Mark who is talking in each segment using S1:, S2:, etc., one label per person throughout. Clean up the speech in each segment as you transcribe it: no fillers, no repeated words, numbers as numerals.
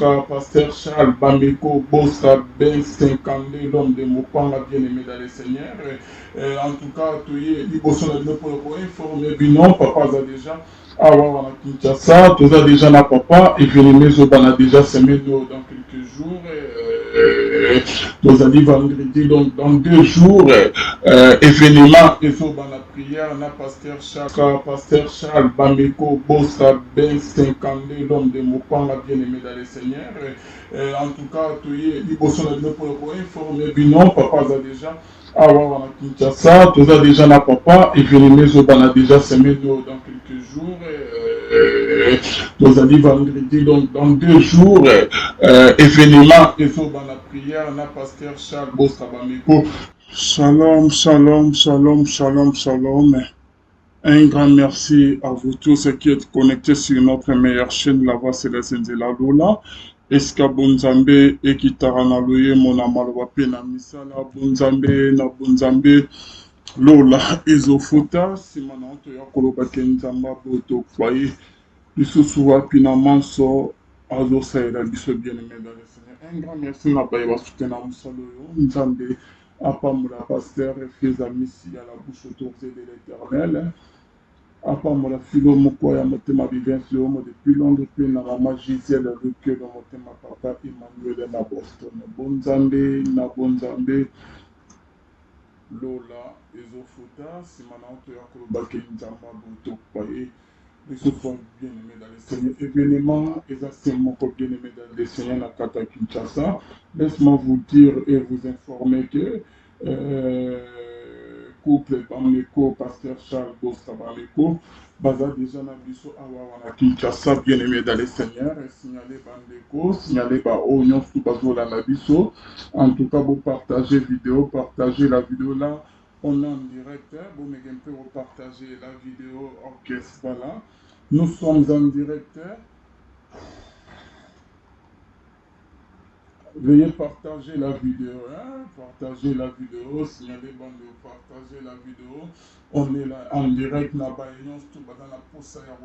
S1: Bosra, Pasteur Charles Bameko, Bosra, Ben 52, l'homme de Mopanga, bien-aimé dans le Seigneur. En tout cas, tu es libre pour informer, non, papa a déjà. Awa wana Kinshasa, tu as déjà na papa, et bien-aimé, Zoban a déjà semé dans quelques jours. Nous allons vendredi, donc dans 2 jours, événement, et Zoban la prière, na Pasteur Charles Bameko, Bosra, Ben 52, l'homme de Mopanga, bien-aimé dans le Seigneur. En tout cas, tu es libre pour informer, non, papa a déjà. Awa wana Kinshasa, tu as déjà na papa, et bien-aimé, Zoban a déjà semé dans quelques jours. Nous allons vendredi, donc dans 2 jours, événement, et Zoban la prière, na Pasteur Charles Bosra Bameko. Shalom, shalom, shalom, shalom, shalom. Un grand merci à vous tous qui êtes connectés sur notre meilleure chaîne là-bas, c'est la Senzela Lola. Eska Bonzambe et Kitara Loye, mon amalwa pena misala, Bonzambe, na Bonzambe, Lola, Ezofuta, Simananto Yakoloba Kenzamba, Boto Kwaye, Lisusuwa Pinamanso, Azo Saïda, Biso bien-aimé dans le Seigneur. Un grand merci à Baïba Soutena Moussaloyo, Nzambe, Apamoula Pasteur, et fils amis, à la bouche autorisée de l'éternel. Apamoula Philo Mokoya, Motema Vivence, depuis Londres, puis na Maman Gisèle, le cœur de Motema Papa, Emmanuel, na Boston. Bonzambe, na Bonzambe, Lola, Ezofuta, Simananto Yakoloba Kenzamba, Boto Kwaye. Que ce soit bien-aimé dans le Seigneur. Événement, exactement bien-aimé dans le Seigneur, la Kata Kinshasa. Laisse-moi vous dire et vous informer que couple Bameko, Pasteur Charles Bosra Bameko, Baza déjà na biso awa wana Kinshasa, bien-aimé dans le Seigneur, signalé Bandeko, signalé Oignon sous Bazola na biso. En tout cas, vous partagez vidéo, partagez la vidéo là. On est en direct, vous pouvez repartager la vidéo orchestre, voilà. Nous sommes en direct. Veuillez partager la vidéo, partagez la vidéo, signalez bande, partagez la vidéo. On est là en direct, dans la poste à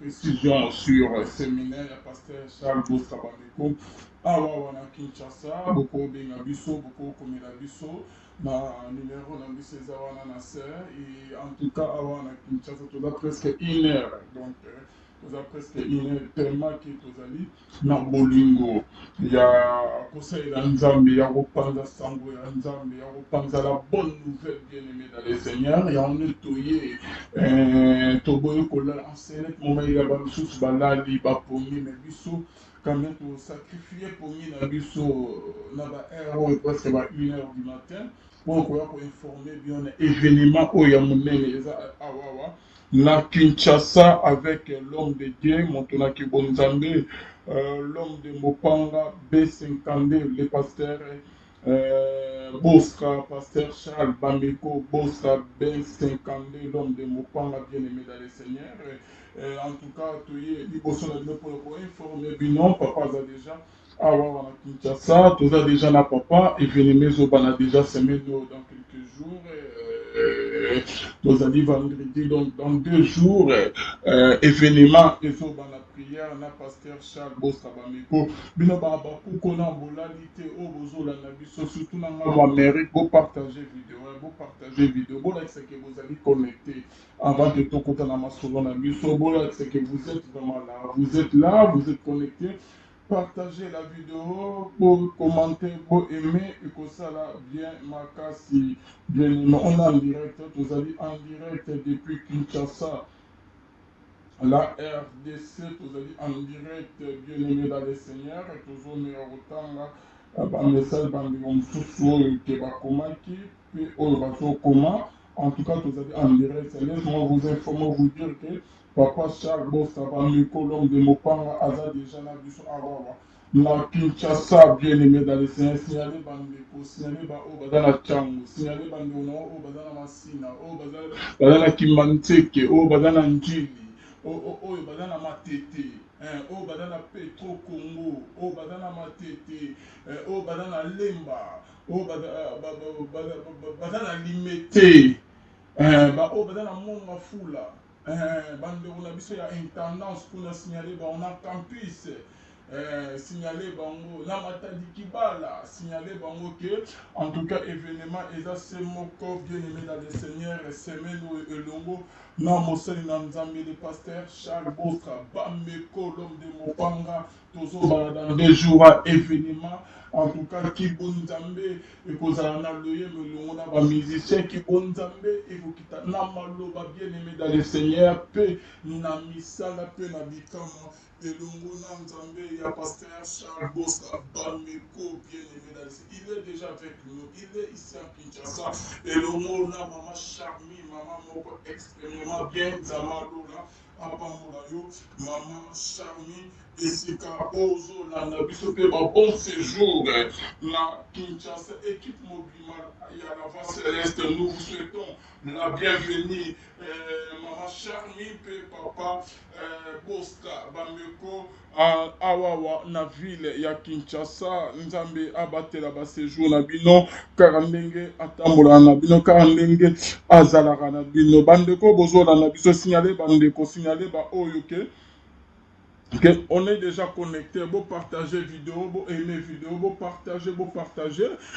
S1: précision sur le séminaire, Pasteur Charles Bosra Bameko. Awa wana Kinshasa, beaucoup benga biso, beaucoup comme la biso. Na numéro na biso wana na serre, et en tout cas awa wana Kinshasa, tout presque 1 heure. Donc, vous avez presque 1 heure tellement que vous allez na bolingo. Il y a conseil dans Nzambe, il y a repanza sango, il y a Nzambe, il y a repanza la bonne nouvelle bien-aimée dans le Seigneur. Il y a un nettoyé, toboyo kola, en scène, moment il y a sous balali, bapongi, mais biso, quand même, pour sacrifier pour na biso, na ba héros, presque 1 heure du matin, pour informer bien événement, où il y a mon awawa. La Kinshasa avec l'homme de Dieu, Montonaki Bonzambe, l'homme de Mopanga, B52, le pasteur Bosra, pasteur Charles Bameko, Bosra, B52, l'homme de Mopanga, bien-aimé dans le Seigneur. En tout cas, tu es libre pour informer, non, papa a déjà. Awa Kinshasa, tu as déjà na papa, et bien-aimé Zoban a déjà semé dans quelques jours. Nous allons vendredi, donc dans 2 jours, événement, et Zoban la prière, na Pasteur Charles Bosra Bameko. Bino Baba, Kukona Bolalite, Obozola Nabiso, surtout dans l'Amérique, vous partagez vidéo, vous partagez vidéo, vous là, c'est que vous allez connecter avant de tout côté dans ma souvent Nabiso, vous là, c'est que vous êtes vraiment là, vous êtes connecté. Partagez la vidéo, pour commenter, pour aimer, et que ça là, bien, ma casse, bien, on est en direct, vous allez en direct depuis Kinshasa, la RDC, vous allez en direct, bien aimé dans le Seigneur, et toujours meilleur autant là, un message, un sous qui va comment, qui, puis on va faire comment, en tout cas, vous allez en direct, laisse-moi vous informer, vous dire que, Papa Charles Bosra Bameko, l'homme de Mopanga, Aza déjà n'a vu son Awawa. La Kinshasa, bien aimé dans le Seigneur, signalé Bandeko, signalé Obadana Chango, signalé Bandono, Obadana Masina, Obadana Kimanteke, Obadana Njili, Obadana Matete, Obadana Petro Congo, Obadana Matete, Obadana Lemba, Obadana Limete, Obadana Monga Fula. Bande on a biso ya intendance pour nous signaler on a campus signaler bango na matadi kibala signaler bango que en tout cas événement eza se moko bien aimé dans le Seigneur semaine elongo na mosali na nzambe le pasteur Charles Bostra bameko l'homme de Mopanga tozobala dans 2 jours à événement en tout cas kibonzambe ekozala na loye melongo na bamusicien kibonzambe ekokita na maloba bien aimé dans le Seigneur pe na misala pe na bikama elongo na nzambe ya pasteur Charles Bostra bameko bien aimé dans le Seigneur. Il est déjà avec nous, il est ici à Kinshasa elongo na mama Charmy mama moko extrêmement bien zamalola apambola yo mama Charmy esika ozolanda biso mpe bon séjour na Kinshasa équipe mobima ya l'Avant Céleste nous vous souhaitons la bienvenue mama Charmy mpe papa Bostra bameko awawa na ville ya Kinshasa nzambe abatela baséjour na bino kaka ndenge atambola na bino kaka ndenge azalaka na bino bandeko bozolanda biso signale bandeko signale baoyo ke Okay. On est déjà connecté, bon partager vidéo, bon aimer vidéo, bon partager,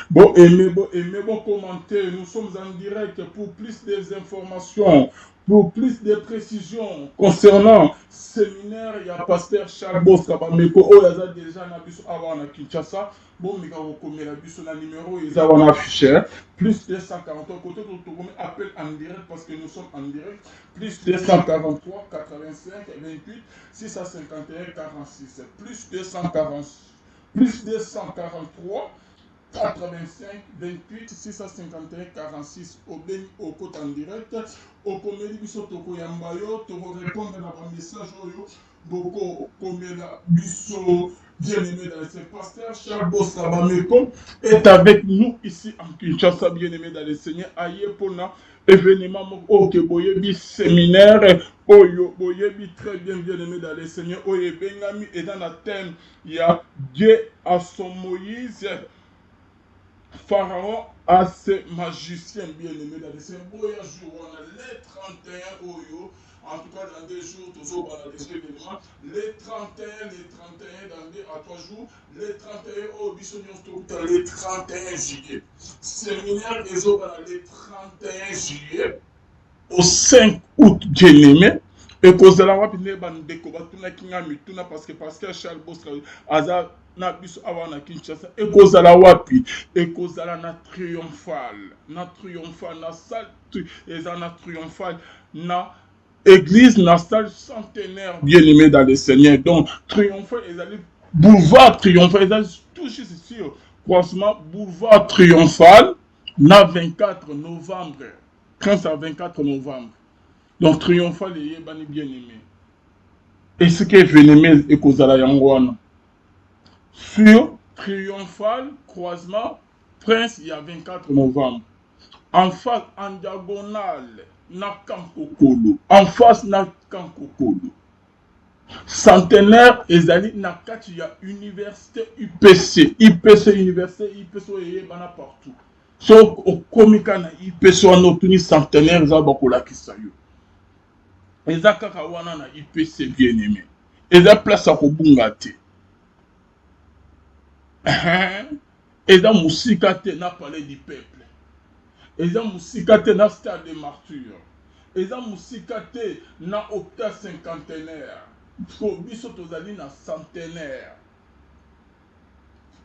S1: bon aimer, bon commenter. Nous sommes en direct pour plus d'informations, pour plus de précisions concernant séminaire. Il y a pasteur Charles Bostra Bameko, il y a déjà Nabiso avant à Kinshasa. Bon, mais quand vous commettez la bus, on a numéro, ils ont affiché. Plus 243 côté, nous appel en direct parce que nous sommes en direct. Plus 243, 85, 28, 651, 46. Plus 243, 85, 28, 651, 46. Au côté en direct. Au comédie biso toko yambayo, toko répondre à un message beaucoup comme la biso bien-aimé dans le pasteur Charles Bostra Bameko est avec nous ici en Kinshasa, bien-aimé dans le Seigneur. Aïe pour na événement ok boyebi séminaire oyo boyebi très bien-aimé dans le Seigneur. Oye bengami et dans la thème il y a Dieu à son Moïse. Pharaon à ses magiciens bien-aimés dans le Seigneur. Boya jour on a les 31 oyo. En tout cas, dans 2 jours, toujours dans les événements, les 31 à 3 jours, les 31 au Bissonion, les 31 juillet. Séminaire des eaux, les 31 juillet, au 5 août, bien-aimé. Et cause de la wap, il y a des gens parce que pasteur Charles Bostra, Azar, na biso awa na Kinshasa et cause de la wapi et cause de la triomphal na salle et na triomphal na église na salle centenaire bien-aimé dans le Seigneur. Donc triomphal ils allaient boulevard triomphal ils allaient toucher ici croisement boulevard triomphal na 24 novembre 15 à 24 novembre. Donc triomphal est bien-aimé et ce qui est bien-aimé et cause de la yangwana sur Triomphal, croisement, Prince, il y a 24 novembre. En face, en diagonale, na Kankokolo. En face, na Kankokolo. Centenaire, ezali na kati ya université UPC. UPC, université, UPC, il y a partout. So, au komika na UPC, on a obtenu centenaire, za bakola kisayo. Eza kaka wana na UPC bien-aimé. Eza place à kobungate. Et dans Moussikate n'a parlé du peuple. Et dans Moussikate n'a stade de martyr. Et dans Moussikate n'a octa cinquantenaire. Biso tozali na centenaire.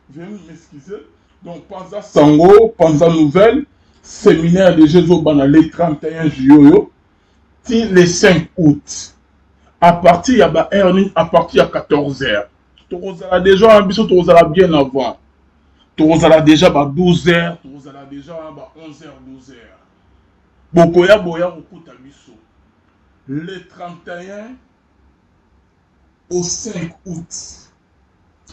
S1: Veuillez m'excuser. Donc, Panza Sango, Panza Nouvelle, séminaire de Jésus Bana le 31 juillet, le 5 août. À partir de 14 h. Tozala déjà biso tozala bien avant. Tozala déjà ba 12 h, tozala déjà ba 11 h 12 h. Bokoya boya okuta biso. Le 31 au 5 août.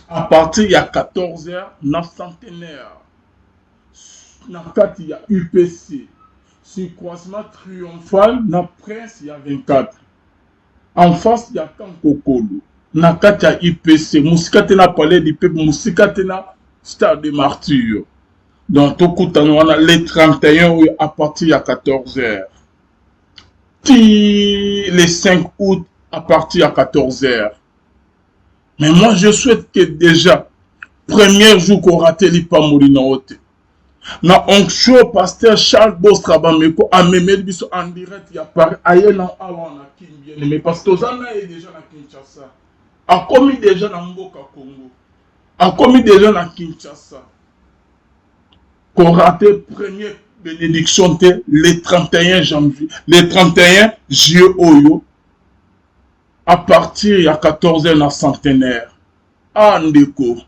S1: À partir il y a 14 h na centenaire. Na kati ya UPC. Sur croisement triomphal na Prince il y a 24. En face il y a Kankokolo. Na kati ya IPC, Moussikate na palais du peuple, Moussikate na stade de martyr. Donc, tokutano wana les 31 à partir de 14 h. Puis les 5 août à partir de 14 h. Mais moi, je souhaite que déjà, premier jour qu'on rate les pas mourir dans l'hôtel. Na onction pasteur Charles Bostra Bameko a memé biso en direct il y a par ailleurs na awa na Kim bien aimé parce que Ozana est déjà na Kinshasa. A commis déjà na Mboka Congo. A commis déjà na Kinshasa. Qu'on rate première bénédiction le 31 janvier, le 31 juillet Oyo. À partir il y a 14 ans na centenaire. Ah ndeko.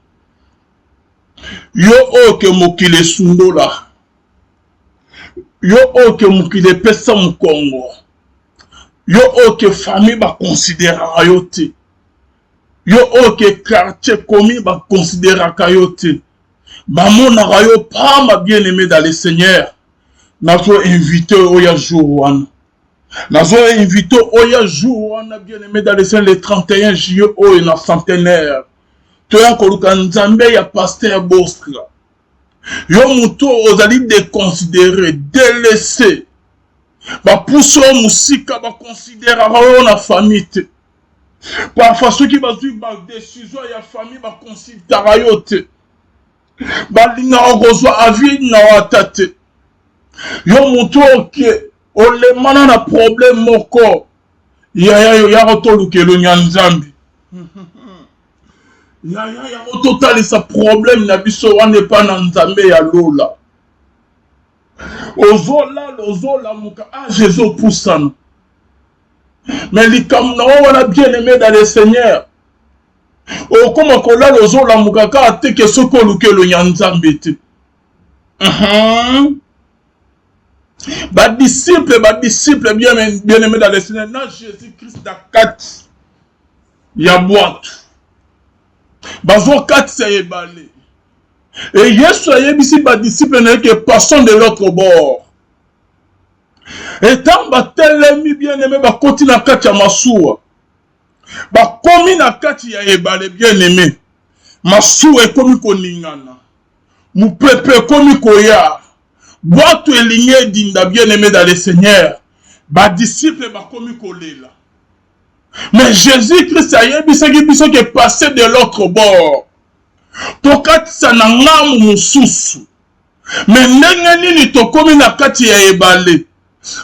S1: Yo oke mokile sundola. Yo oke mokile pesa mkongo. Yo oke famille ba considéra yo te. Yo oke quartier commis ba considéra yo te. Ba mona yo pas ma bien-aimé dans le Seigneur. Nazo invité oya jour. Nazo invité oya jour bien-aimé dans le Seigneur le 31 juillet oya na centenaire. Toya koluka nzambe ya pasteur Bostra. Yo muto ozali déconsidéré, délaissé. Ba pousso musika ba considéra yo na famille te. Parfois ceux qui bazui ba décision ya famille ba considéra yo te. Ba linga ozwa avis na watate. Yo muto ke ole mana na problème moko. Ya rotolukelo nyanzambi. Ya total sa problème na biso wane pa na nzambe ya lola. Ozola muka Jésus poussana. Mais likam na wana bien aimé dans le Seigneur. O koma kola ozola muka ka te ke soko lukelo nya nzambe te. Ba disciple bien aimé dans le Seigneur na Jésus-Christ da kat ya boîte. Bazo kat se yebale. Et Yesu ayebisi ba disciple na ke passons de l'autre bord. Et tant ba telemi bien aimé ba koti na kat ya masuwa. Ba komi na kat ya yebale bien aimé. Masuwa ekomi koningana. Mupepe komi koya. Boito elinye dinda bien aimé dans le Seigneur. Ba disciple ba komi kolela. Mais Jésus-Christ a yebisaki biso ke passé de l'autre bord. Tokatisa na ngamu mususu. Mais ndenge nini tokomi na kati ya ebale.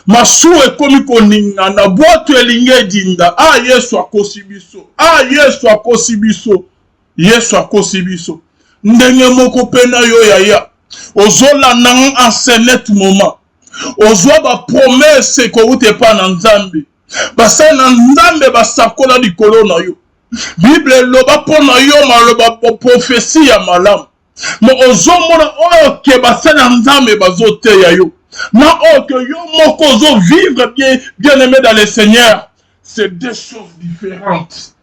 S1: Masu ekomi koningana boito elinge dinda. Ah Yesu akosi biso. Ah Yesu akosi biso. Yesu akosi biso. Ndenge moko pena yo yaya. Ozola nang enseignet moment. Ozwa ba promesse ko ute pa na Nzambe. Basa na Nzambe basakola likolo na yo. Bible loba pona yo maloba prophétie ya malamu. Mo ozomona oyo ke basa na Nzambe bazote ya yo. Na oyo ke yo moko ozo vivre bien aimé dans le Seigneur. C'est deux choses différentes.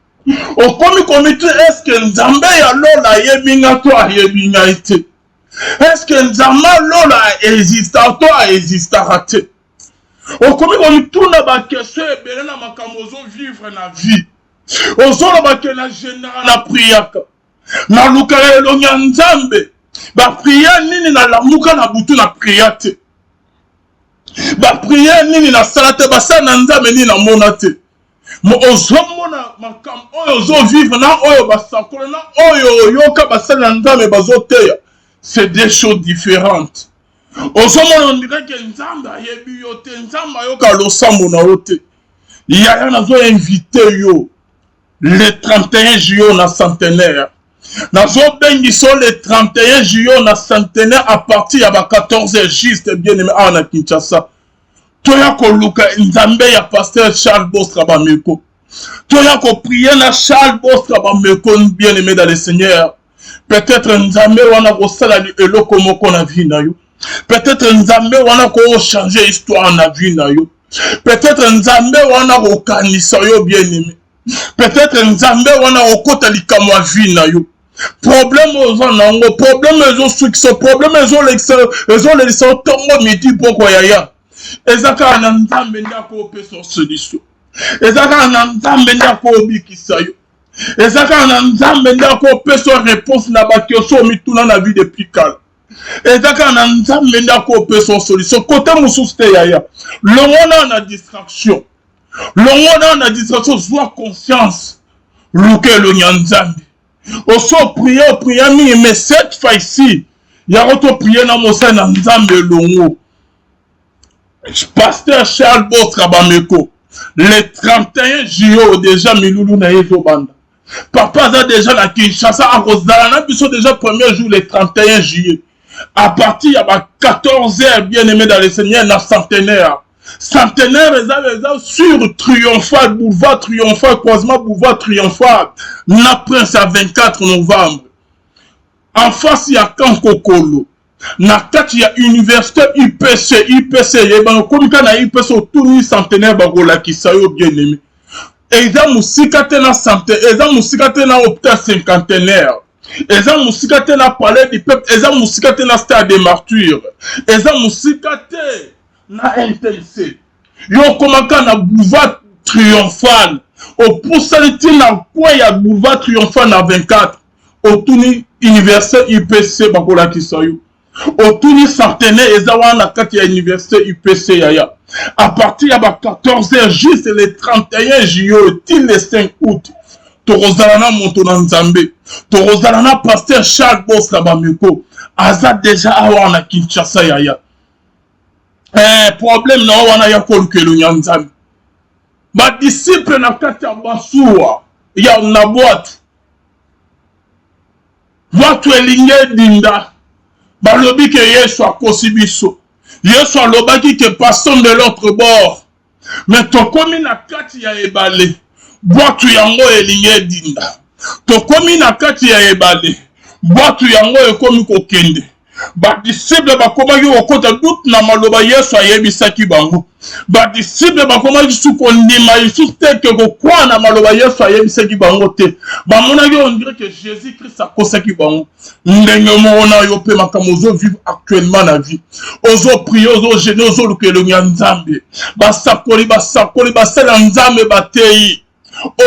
S1: Okomi komite est-ce que Nzambe ya lola yebinga to ayebinga ite. Est-ce que Nzambe lola exista to exista te. Okomi komituna ba question ebele na makambo ozo vivre na vie. Ozolo ba ke na général na priaka. Na lukale lo Nzambe. Ba priya nini na lamuka na butu na priate. Ba priya nini na salate ba sa na Nzambe nini na monate. Mo ozomona makambo oyo ozo vivre na oyo basakola na oyo yoka ba sa na Nzambe bazoteya. C'est des choses différentes. Ozomona ndika ke Nzambe ayebi yo te, Nzambe ayoka losambo na yo te. Yaya nazo invité yo le 31 juillet na centenaire. Nazo bengi so le 31 juillet na centenaire à partir ya ba 14h juste bien aimé na Kinshasa. Toya ko luka Nzambe ya pasteur Charles Bostra Bameko. Toya ko prier na Charles Bostra Bameko bien aimé dans le Seigneur. Peut-être Nzambe wana ko sala li eloko moko na vie na yo. Peut-être Nzambe wana ko changer histoire na vie na yo. Peut-être Nzambe wana ko kanisa yo bien aimé. Peut-être Nzambe wana ko kota likamo na vie na yo. Problème ozo nango, problème ezo succès, problème ezo l'excellent tongo midi poko yaya. Ezaka na Nzambe ndako peso solution. Ezaka na Nzambe ndako obikisa yo. Ezaka na Nzambe ndako peso réponse na bakioso mituna na vie depuis kala. Ezaka na Nzambe ndako peso solution. Côté mususu te yaya. Longona na distraction. Longona na distraction, sois conscience. lukelo nyanzambe. Oso prier mingi, mais cette fois-ci, yaroto prier na mosa na nzambe longo. Pasteur Charles Botra Bameko, le 31 juillet déjà Miloulou na yezo banda. Papa a déjà la Kinshasa à Rosana, biso déjà premier jour le 31 juillet. À partir de 14h, bien aimé dans le Seigneur, na centenaire. Centenaire, sur Triomphal, boulevard Triomphal, croisement boulevard Triomphal, na Prince à 24 novembre. En face, il y a Kankokolo. Na kati ya université IPC, yebano komika na IPC autour centenaire bagola kisayo bien aimé. Eza musika te na santé, eza musika te na hôpital cinquantenaire. Eza musika te na palais du peuple, eza musika te na stade des martyrs. Eza musika te na NTC. Yo komaka na boulevard triomphal. Au poussalité na quoi ya boulevard triomphal na 24. Autour université IPC bagola kisayo. Autour centenaire ezawana kati ya université UPC yaya. À partir de 14h juste le 31 juillet till le 5 août. Torozalana Montona Nzambe. Torozalana pasteur Charles Botra Bameko. Aza déjà awana Kinshasa yaya. Problème na wana ya kolukelo nyanzambe. Ba disciple na kati ya basuwa ya na boîte. Watu elinge dinda. Balobi ke Yesu akosi biso. Yesu alobaki ke passons de l'autre bord. Mais tokomi na kati ya ebale. Boatu yango elinge dinda. Tokomi na kati ya ebale. Boatu yango ekomi kokende. Ba disciple bakomaki kokota doute na maloba Yesu ayebisaki bango. Ba disciple bakomaki su kondima Yesu te ke kokwa na maloba Yesu ayebisaki bango te. Ba monaki on dirait que Jésus-Christ akosaki bango. Ndenge mona yo pe makamozo vivre actuellement na vie. Ozo prier, ozo gêner, ozo lukelo nyanzambe. Basakoli basala nzambe batei.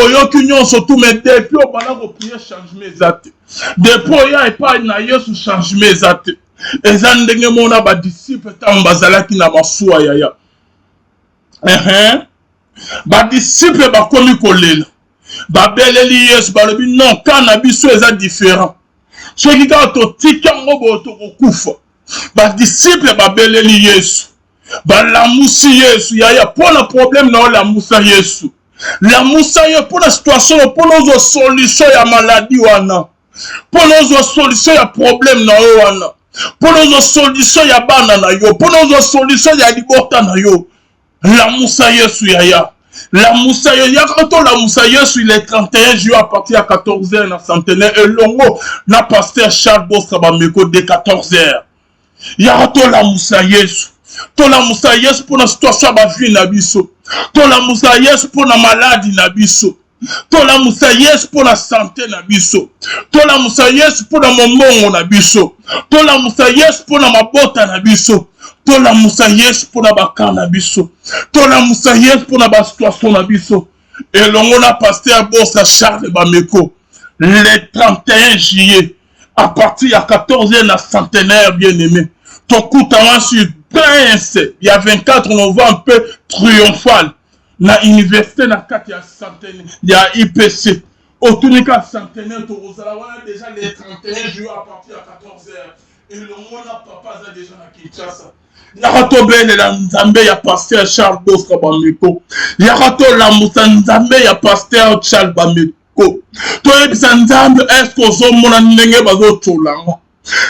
S1: Oyoki nyonso tout mais depuis obana ko prier changement ezate. Depuis oya epa na Yesu changement ezate. Eza ndenge mona ba disciple tambazalaki na masuwa yaya. Ba disciple bakomi kolela. Ba beleli Yesu balobi non kana biso eza différent. Ceux qui ont été kufa. Ba disciple ba beleli Yesu. Ba lamusi Yesu yaya pour le problème na la musa Yesu. La musa yo pour la situation pour nos solution ya maladie wana. Pour nos solution ya problème na wana. Pour nos solution ya bana na yo, pour nos solution ya libota na yo. La musa Yesu yaya. La Moussa, la Moussa Yesu, il est 31 juillet à partir de 14h na centenaire et longo na pasteur Charles Botra Bameko de 14h. Yarato la Moussa Yesu. To la Moussa Yesu pour la situation de vie na biso. To la Moussa Yesu pour la maladie na biso. To la Moussa Yesu pour la santé na biso. To la Moussa Yesu pour la momongo na biso. To la Moussa Yesu pour la mabota na biso. Tola Moussa Yesu pour la baka na biso. Tola Moussa Yesu pour la situation na biso. Et l'on a pasteur Botra Charles Bameko. Le 31 juillet. À partir de 14h na centenaire bien aimé. Tokuta sur Prince. Il y a 24 novembre peu triomphal. Na université na 4 ya centenaire. Il y a IPC. Autonika centenaire Torozala. Voilà déjà le 31 juillet à partir de 14h. Et l'on a papa a déjà na Kinshasa. Yarato la Nzambe ya pasteur Charles Botra Bameko. Yarato la Moussa Nzambe ya pasteur Charles Bameko. Toyebisa Nzambe est-ce ozo mona ndenge bazo tolanga.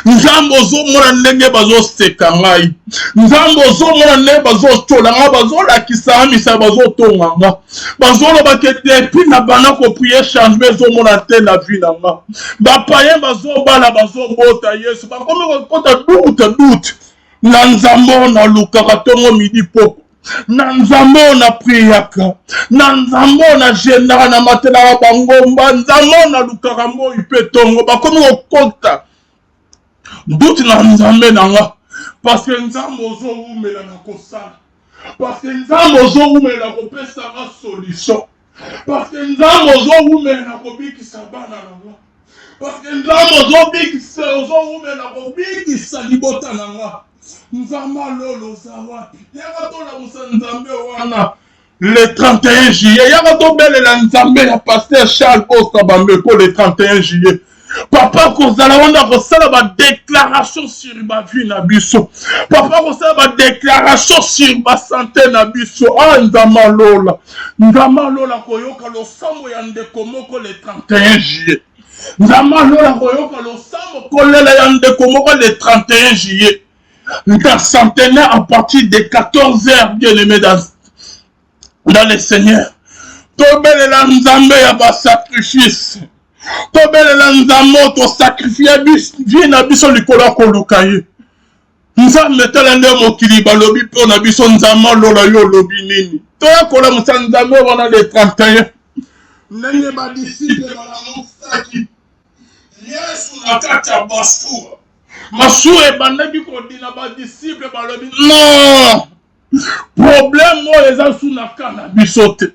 S1: Nzambe ozo mona ndenge bazo seka ngai. Nzambe ozo mona ndenge bazo tolanga bazo lakisa misa bazo tonganga. Bazo lo bakete depuis na bana ko prier changement zo mona te la vie na nga. Ba payen bazo bala bazo bota Yesu. Ba komi ko kota doute. Nanzambo na lukaratongo midi poko. Nanzambo na priyaka. Nanzambo na jenda na matela bangomba. Nanzambo na lukarambo ipetongo. Bakomi okota. Doute na nzambe nanga. Parce que nzambo ozo umela na kosala. Parce que nzambo ozo umela kopesa na solution. Parce que nzambo ozo umela na kobikisa bana nanga. Parce que nzambo ozo bikisa ozo umela kobikisa libota nanga. Nzamba lolo zawapi. Yarato la Moussa Nzambe wana. le 31 juillet. Yaka tobele la nzambe ya pasteur Charles Bosta Bambeko le 31 juillet. Papa kozala wana kosala ba déclaration sur ma vie na biso. Papa kosala ba déclaration sur ma santé na biso. Ah nzama lola. Nzama lola koyoka losambo ya ndeko moko le 31 juillet. Nzama lola koyoka losambo kolela ya ndeko moko le 31 juillet. Le centenaire à partir de 14h, bien aimé dans le Seigneur. Tobele la nzambe ya ba sacrifice. Tobele la nzambe to sacrifier vie na biso likolo koluka ye. Nzambe tala nde mokili balobi po na biso nzama lola yo lobi nini. Toya kola musa nzambe wana le 31. Ndenge ba disciple bala mosaki. Yesu na kati ya basura. Masou ebandaki kodina ba disciple balobi non. Problème mo eza sous na kana biso te.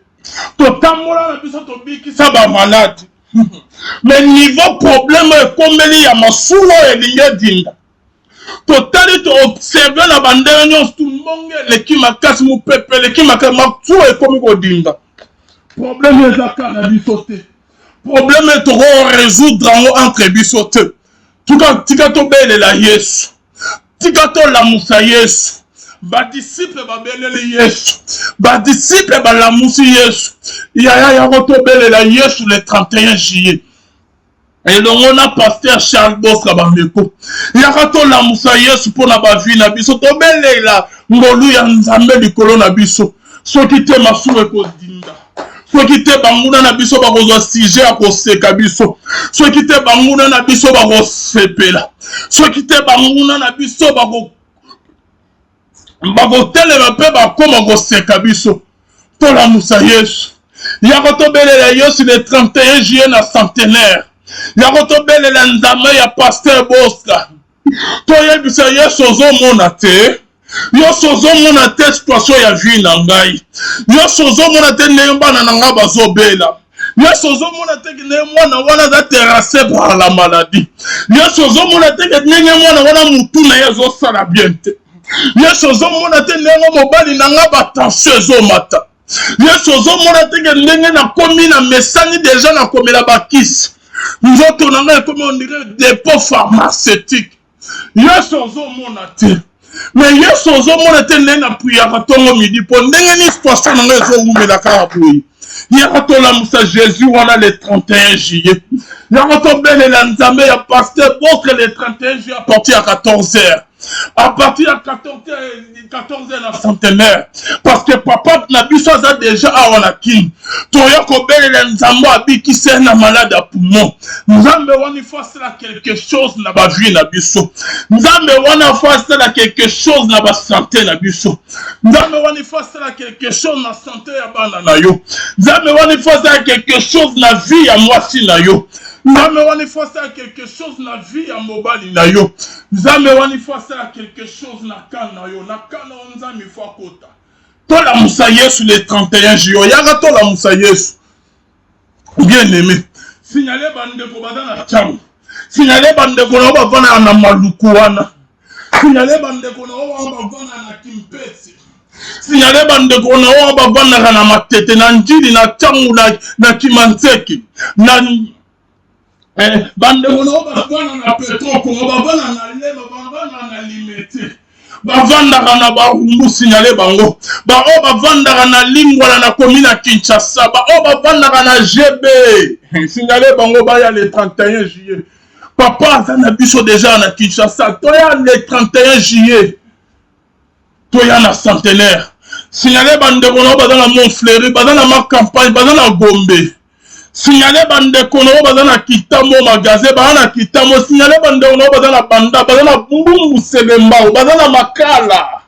S1: Totambola na biso tobikisa ba malade. Mais niveau problème ekomeli ya masulo elinge dinda. Totali to observer na bandera nyonso tumbonge leki makasi mupepe leki makasi masulo ekomi kodinda. Problème ezaka na biso te. Problème etoko résoudre entre biso te. Tika tobelela Yesu. Tika tolamusa Yesu. Ba disciple babelele Yesu. Ba disciple balamusi Yesu. Ya rotobelela Yesu le 31 juillet. Et l'on a pasteur Charles Boska Bambeko. Ya rotolamusa Yesu pour na ba vie na biso. Tobelela ngolu ya nzambe likolo na biso. Soki te masuwe kodinda. Soki te banguna na biso bakozwa sujet akoseka biso. Soki te banguna na biso bakosepela. Soki te banguna na biso bakotelema mpe bakoma koseka biso. Tolamusa Yesu. Yako tobelela Yesu le 31 juillet na centenaire. Yako tobelela nzambe ya pasteur Boska. Toyebisa Yesu ozomona te. Yoso ozomona te situation ya vie na ngai. Yoso ozomona te ndenge bana na nga bazobela. Yoso ozomona te ndenge mwana wana za terrassé par la maladie. Yoso ozomona te ndenge mwana wana mutu na ye azosala bien te. Yoso ozomona te ndenge mobali na nga batension ezomata. Yoso ozomona te ndenge nakomi na mesani deja nakomela bakisi. Nzoto na nga ekomi on dirait dépôt pharmaceutique. Yoso ozomona te. Mais Yesu ozomona te ndenge na prière tongo midi po ndenge ni situation na nga ezowumela kaka boye. Yaka tolamusa Jésus wana le 31 juillet. Yaka tobelela nzambe ya pasteur Boska le 31 juillet à partir à 14h. À partir à 14h na centenaire. Parce que papa na biso aza déjà awa na kini. Toya kobelela nzambe abikisa na malade à poumon. Nzambe wana il faut faire quelque chose na ba vie na biso. Nzambe wana il faut faire quelque chose na ba santé na biso. Nzambe wana il faut faire quelque chose na santé ya bana na yo. Nzambe wana il faut faire quelque chose na vie ya mwasi na yo. Nzambe wana il faut faire quelque chose na vie ya mobali na yo. Nzambe wana il faut faire quelque chose na kana yo. Na kana nzambe il faut akota. Tola musa Yesu le 31 juillet. Yaka tola musa Yesu. Bien aimé. Signalé bandeko badana chamu. Signalé bandeko na bavana na maluku wana. Signalé bandeko na bavana na kimpesi. Signalé bandeko na bavana na matete na njili na chamu na kimanzeki. Na bandeko na bavana na petroko, bavana na lema, bavana na limete. Bavandaka na barumbu signalé bango. Ba o bavandaka na lingwala na komina Kinshasa. Ba o bavandaka na GB. Signalé bango baya le 31 juillet. Papa aza na biso déjà na Kinshasa. Toya le 31 juillet. Toya na centenaire. Signalé bandeko na baza na Montfleury, baza na ma campagne, baza na Gombe. Signalé bandeko na baza na Kitamo magasin, baza na Kitamo. Signalé bandeko na baza na Banda, baza na Bumbu Selemba, baza na Makala.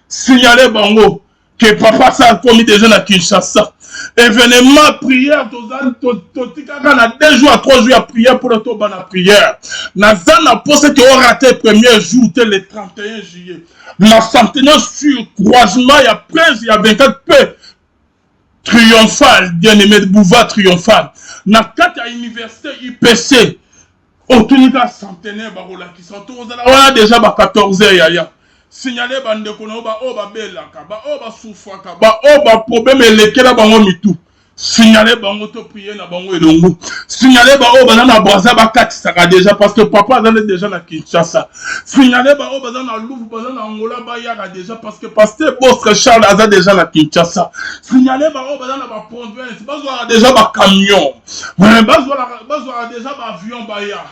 S1: Signalé bango que papa ça a commis déjà na Kinshasa. Événement prière totikaka na 2 jours à 3 jours à prière pour le toba na prière. Na zana pose que on raté premier jour le 31 juillet. Na centenaire sur croisement il y a 13 il y a 24 peu triomphal, bien-aimé de Bouvard triomphal. Na 4 à université IPC. Au tunika centenaire barola qui sont tous là déjà ba 14h yaya. Signalez bande kono ba o ba belaka, ba o ba soufaka, ba o ba problème elekela bango mitu. Signalez bango to prier na bango elongo. Signalez ba o bazana braza ba katisaka déjà parce que papa azana déjà na Kinshasa. Signalez ba o bazana Louvre bazana Angola ba yaka déjà parce que pasteur Bosque Charles azana déjà na Kinshasa. Signalez ba o bazana ba province, bazwa déjà ba camion. Bazwa déjà ba avion ba ya.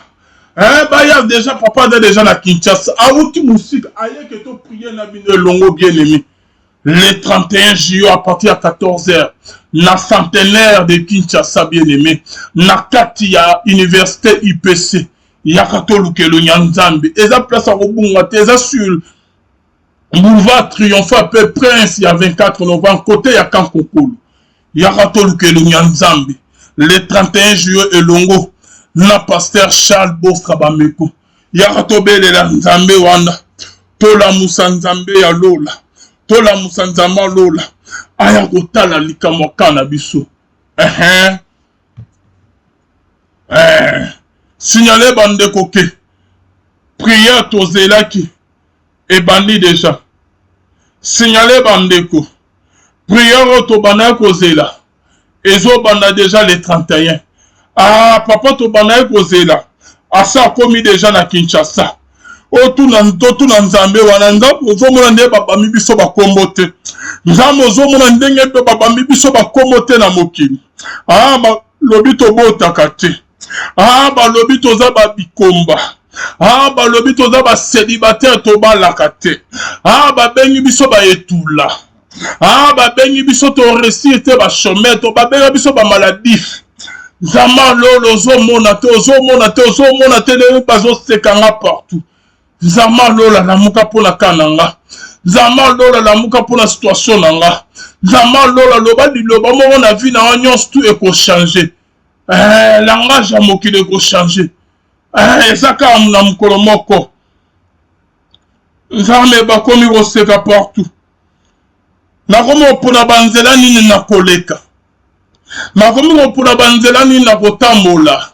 S1: Baya déjà papa azana déjà na Kinshasa. Awuki musique aye que to prier na bino elongo bien aimé. Le 31 juillet à partir de 14h, la centenaire de Kinshasa bien-aimé, na kati ya université IPC, yakato lukelo nyanzambe, eza place à Robunga, eza sur boulevard Triomphal, peu Prince, il y a 24 novembre, côté ya Kankokolo, yakato lukelo nyanzambe, le 31 juillet elongo, na pasteur Charles Bosque Bameko, yakato bele la nzambe wana, tola musa nzambe ya lola, tola musanzama lola aya kotala likamwa kana biso signalez bande koke prière tozelaki ebandi déjà signalez bandeko prière tobana kozela ezobanda déjà le 31 papa tobana kozela asa komi déjà na Kinshasa otuna nzambe wana nzambe ozomona nde babami biso bakombo te nzambe ozomona ndenge mpe babami biso bakombo te na mokili balobi tobotaka te balobi toza babikomba balobi toza baselibatere tobalaka te babengi biso baetula babengi biso toresir te bachomere babenga biso bamaladif nzambe lolo ozomona te ndenge bazosekanga partout Zama lola la muka pona kananga. Zama lola la muka pona situation nanga. Zama lola loba di loba mo na vie na onyon tout eko changer. Langage a mokile eko changer. Ezaka amuna mukolo moko. Zame bakomi koseka partout. Nakomi opona banzela nini na koleka. Nakomi opona banzela nini na kotambola.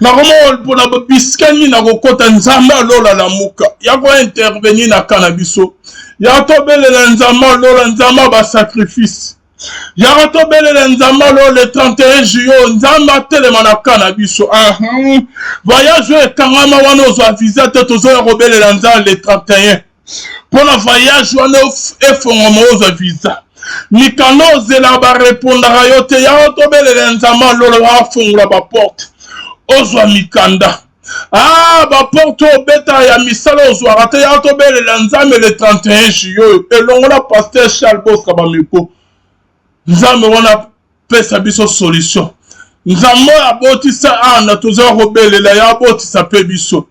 S1: Nakomo pona biskani na kokota nzambe alola la muka yako intervenir na cannabis ya tobelela nzambe alola nzambe ba sacrifice ya tobelela nzambe alola le 31 juillet nzambe telema na cannabis voyage ekangama wana ozo visa te tozo robelela nzambe le 31 pona voyage wana efongoma ozo visa mikano zela ba répondra yo te ya tobelela nzambe alola afungula ba porte ozwa mikanda baporte obeta ya misala ozwaka te ya tobelela nzambe le 31 juillet elongo na pasteur Charles Bosque Bameko nzambe wana pesa biso solution nzambe oyo abotisa ana toza kobelela ya abotisa pe biso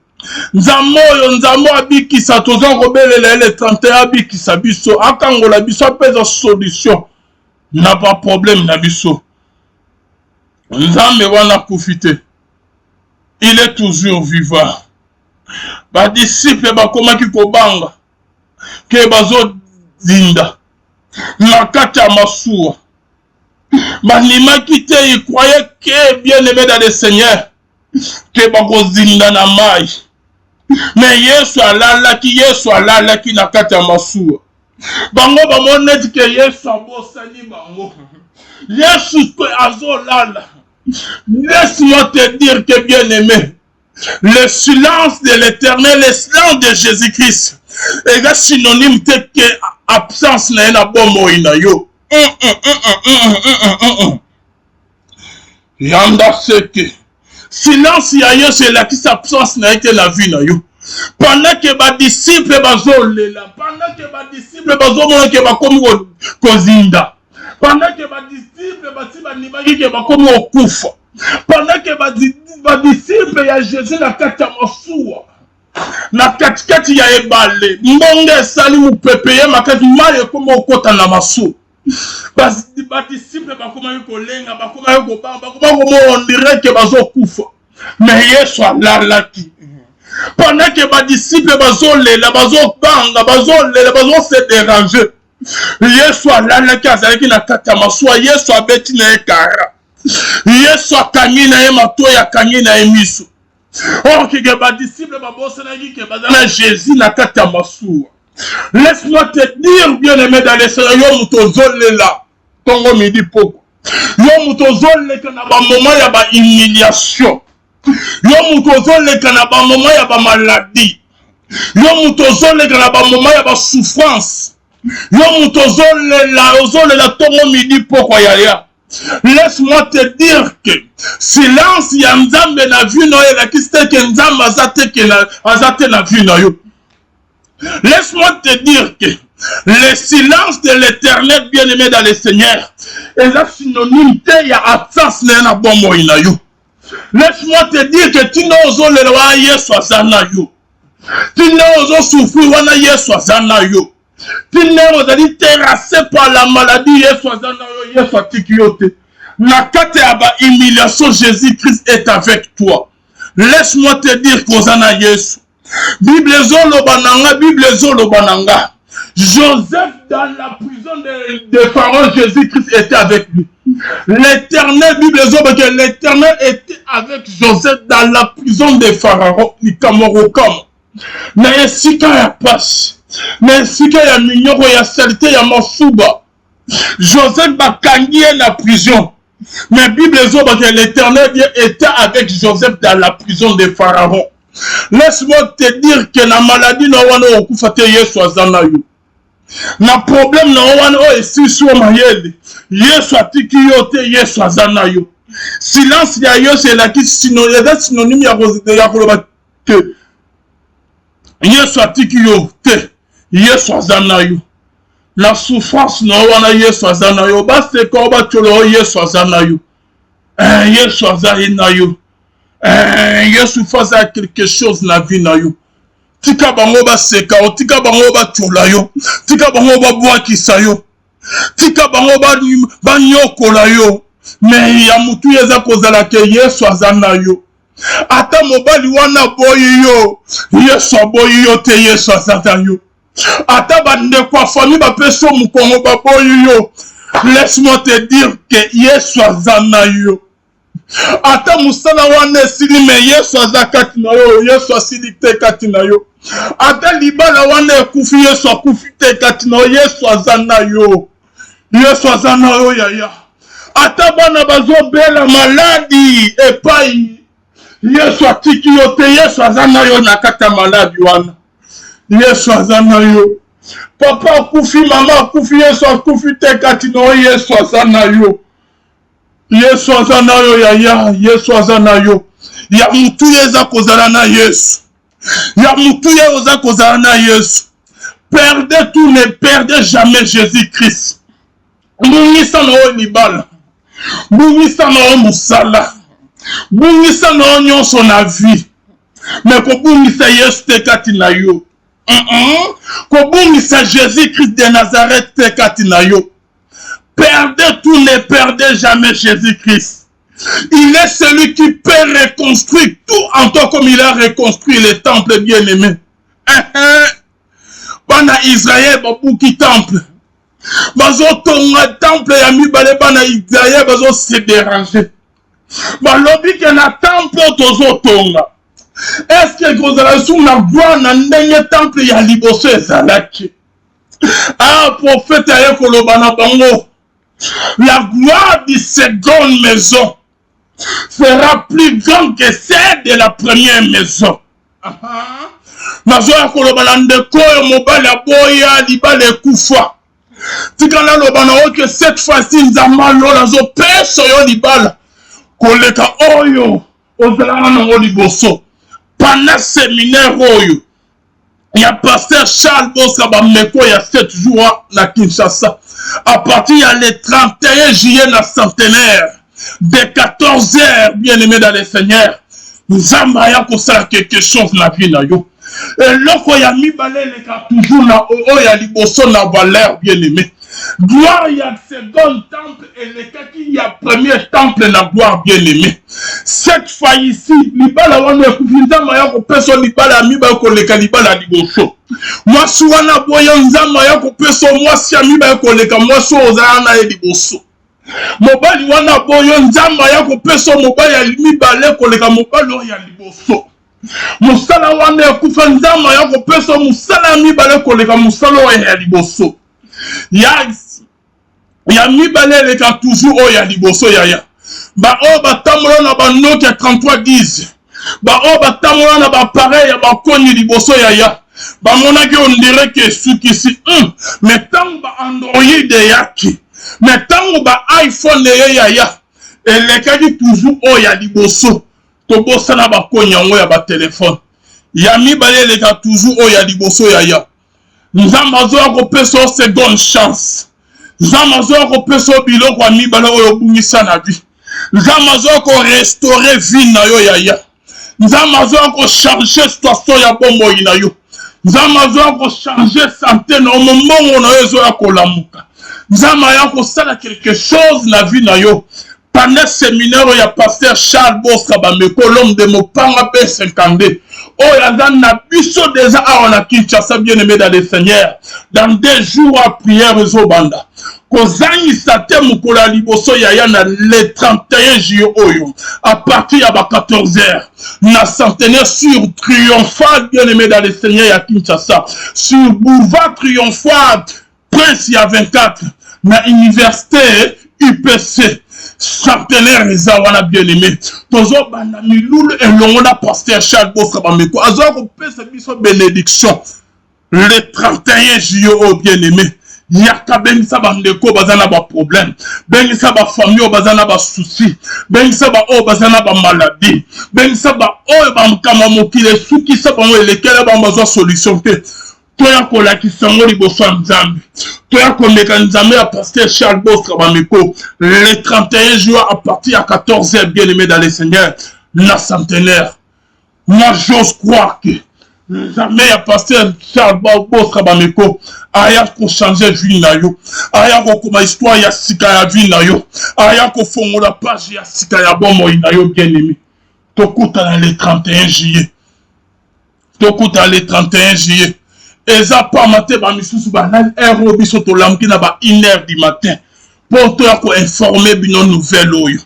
S1: nzambe oyo nzambe abikisa toza kobelela le 31 abikisa biso akangola biso apesa solution na ba problème na biso nzambe wana kufite. Il est toujours vivant. Ba disciple bakomaki kobanga ke bazo zinda na kati ya masuwa banimaki te y croyait que bien aimé dans le Seigneur ke bako zinda na mai mais Yesu alalaki na kati ya masuwa bango bamoneti ke Yesu abosani bango Yesu azolala. Laisse-moi te dire que bien aimé, le silence de l'Éternel, le silence de Jésus-Christ est synonyme de que absence na na bombo ina yo. Yanda seke. Silence ya yo c'est la qui absence na été la vie na yo. Pendant que ba disciple bazolela, pendant que ba disciple bazomona ke bakomi kozinda. Pendant que ba disciple banimaki ke bakomi okufa. Pendant que ba disciple ya Jésus na kati ya masuwa. Na katikati ya ebale. Mbonge esali mupepe ye makati mai ekoma okota na masuwa. Ba disciple bakomaki kolenga, bakomaki kobanga, bakomaki komondire ke bazokufa. Mais Yesu alalaki. Pendant que ba disciple bazolela, bazobanga, bazolela, bazose déranger. Yesu alalaki azalaki na kati ya masuwa, Yesu abeti na ekara. Yesu akangi na ye matoyi, akangi na ye miso. Oh, qui est ma disciple, ma bosse, qui est ma Jésus, la kata masou. Laisse-moi te dire, bien-aimé dans les Seigneur, yo mutozole là. Tongo midi poko. Yo mutozole kana ba moment ya ba humiliation. Yo mutozole kana ba moment ya ba maladie. Yo mutozole kana ba moment ya ba souffrance. Yo mutozole la tongo midi poko ya. Laisse-moi te dire que silence ya nzambe na vie no ya kiste ke nzambe azate na vie no yo. Laisse-moi te dire que le silence de l'éternel bien-aimé dans le Seigneur est la synonyme de absence na bomo ina yo. Laisse-moi te dire que tu n'oses le roi Yesu azana yo. Tu n'oses souffrir wana Yesu azana yo. Tu n'oses aller terrassé par la maladie Yesu azana yo Yesu atikiyote. Na kate aba humiliation Jésus-Christ est avec toi. Laisse-moi te dire qu'ozana Yesu. Bible zolo bananga. Joseph dans la prison de Pharaon, Jésus-Christ était avec lui. L'éternel, Bible zolo que l'éternel était avec Joseph dans la prison de Pharaon, mais si quand il y a passe, mais si quand il y a mignon, il y a saleté, il y a mafouba. Joseph va gagner la prison. Mais Bible zolo que l'éternel était avec Joseph dans la prison de Pharaon. Laisse-moi te dire que la maladie n'a pas okufate Yesu azana yo. Na problème na wana o esi so mayele. Yesu atiki yo te Yesu azana yo. Silence ya yo c'est la qui synonyme ya koloba te. Yesu atiki yo te Yesu azana yo. La souffrance na wana Yesu azana yo. Ba se ko ba tolo Yesu azana yo. Yesu azana yo. Yesu faisait quelque chose na vie na yo. Tika bango ba seka, tika bango ba tula yo, tika bango ba boa kisa yo, tika bango ba nyokola yo. Mais ya mutu yeza kozala ke Yesu azana yo. Ata mobali wana boyi yo, Yesu aboyi yo te Yesu azana yo. Ata bande kwa famille ba peso mukongo ba boyi yo. Laisse-moi te dire que Yesu azana yo. Ata musala wana esili me Yesu azakati na yo, Yesu asili te kati na yo. Ata libala wana ekufi Yesu akufi te kati na yo, Yesu azana yo. Yesu azana yo yaya. Ata bana bazo bela maladi epai Yesu atiki yo te, Yesu azana yo na kata maladi wana. Yesu azana yo. Papa akufi, mama akufi, Yesu akufi te kati na yo, Yesu azana yo. Yesu azana yo yaya, Yesu azana yo. Ya mutu yeza kozala na Yesu. Ya mutu yeza kozala na Yesu. Perdez tout, ne perdez jamais Jésus-Christ. Bungisa na o libala. Bungisa na o musala. Bungisa na o nyonso na vie. Mais ko bungisa Yesu te kati na yo. Ko bungisa Jésus-Christ de Nazareth te kati na yo. Perdez tout, ne perdez jamais Jésus-Christ. Il est celui qui peut reconstruire tout en tant comme il a reconstruit le temple bien-aimé. Bana Israël, babuki temple. Bazo tonga temple ya mibale bana Israël, bazo se déranger. Balobi ke na temple tozo tonga. Est-ce que kozala sou na gloire na ndenge temple ya liboso ezalaki? Ah, prophète aye koloba na bango. La gloire de seconde maison sera plus grande que celle de la première maison. Nazoya koloba ndeko yo mobali aboya libala ekufa. Tikana loba na oke cette fois-ci nzamba lola zo peso yo libala. Koleka oyo ozala na liboso. Pendant séminaire oyo. Il y a pasteur Charles Bossa Bameko il y a 7 jours à Kinshasa. À partir du 31 juillet na centenaire de 14h, bien aimé dans le Seigneur, nous avons construit quelque chose dans la vie na yo. Et lorsqu'on y a mis balai toujours na o ya liboso na valeur bien aimé. Gloire il y a second temple et le cas qui y a premier temple na gloire bien aimé. Cette fois ici, libala wana kufinza ya ko peso libala mi ba ko le kalibala liboso. Moi suwana boya nzama ya ko peso moi si ami ba ko le ka moi so ozana na liboso. mobali wana boyo nzamba ya kopesa mobali ya mibale koleka mobali oyo ya liboso musala wana ya kufa nzamba ya kopesa musala ya mibale koleka musala oyo ya liboso ya mibale eleka toujours oyo ya liboso yaya baoyo batambola na banoki ya 3310 baoyo batambola na bapareil ya bakoni liboso yaya bamonaki ondire ke esukisi me ntango baandroid eyaki me ntango baiphone eye yaya elekaki toujours oyo ya liboso tobosana bakoni yango ya batelefone ya mibale eleka toujours oyo ya liboso yaya nzambe azoya kopesa seconde chance nzambe azoya kopesa biloko ya mibale oyo obungisa na vie nzambe azoya korestore vie na yo yaya nzambe azoya kochange situation ya bomoi na yo nzambe azoya kochange sante na yo mombongo na yo ezoya kolamuka nzambe aya kosala quelque chose na vie na yo pendant séminaire ya pasteur Charles Boska Bameko l'homme de Mopanga B52 oyo aza na biso déjà awa na Kinshasa bien-aimé dans le Seigneur dans 2 jours à prière ezobanda kozangisa te mokolo ya liboso yaya na le 31 juillet oyo à partir ya ba 14h na centenaire sur triomphal bien-aimé dans le Seigneur ya Kinshasa sur boulevard triomphal Prince ya 24 na université UPC centenaire eza wana bien-aimé tozobanda milulu elongo na pasteur Charles Boska Bameko azoya kopesa biso bénédiction le 31 juillet oyo bien-aimé yaka bengisa bandeko baza na baproblème bengisa bafamille oyo baza na basusi bengisa baoyo baza na bamaladi bengisa baoyo bamokama mokili esukisa bango elekele bango bazwa solution te toya kolakisa yango liboso ya nzambe toya komeka nzambe ya pasteur Charles Boska Bameko le 31 juin à partir à 14h bien-aimé dans le Seigneur na centenaire moi j'ose croire que nzambe ya pasteur Charles Boska Bameko aya kochange vie na yo aya kokoma histoire ya sika ya vie na yo aya kofongola page ya sika ya bomoi na yo bien-aimé tokutana le 31 juillet tokutana le 31 juillet eza pa matin ba misusu ba na ero biso to lamki na ba 1h du matin pour toi ko informer bino nouvelle oyo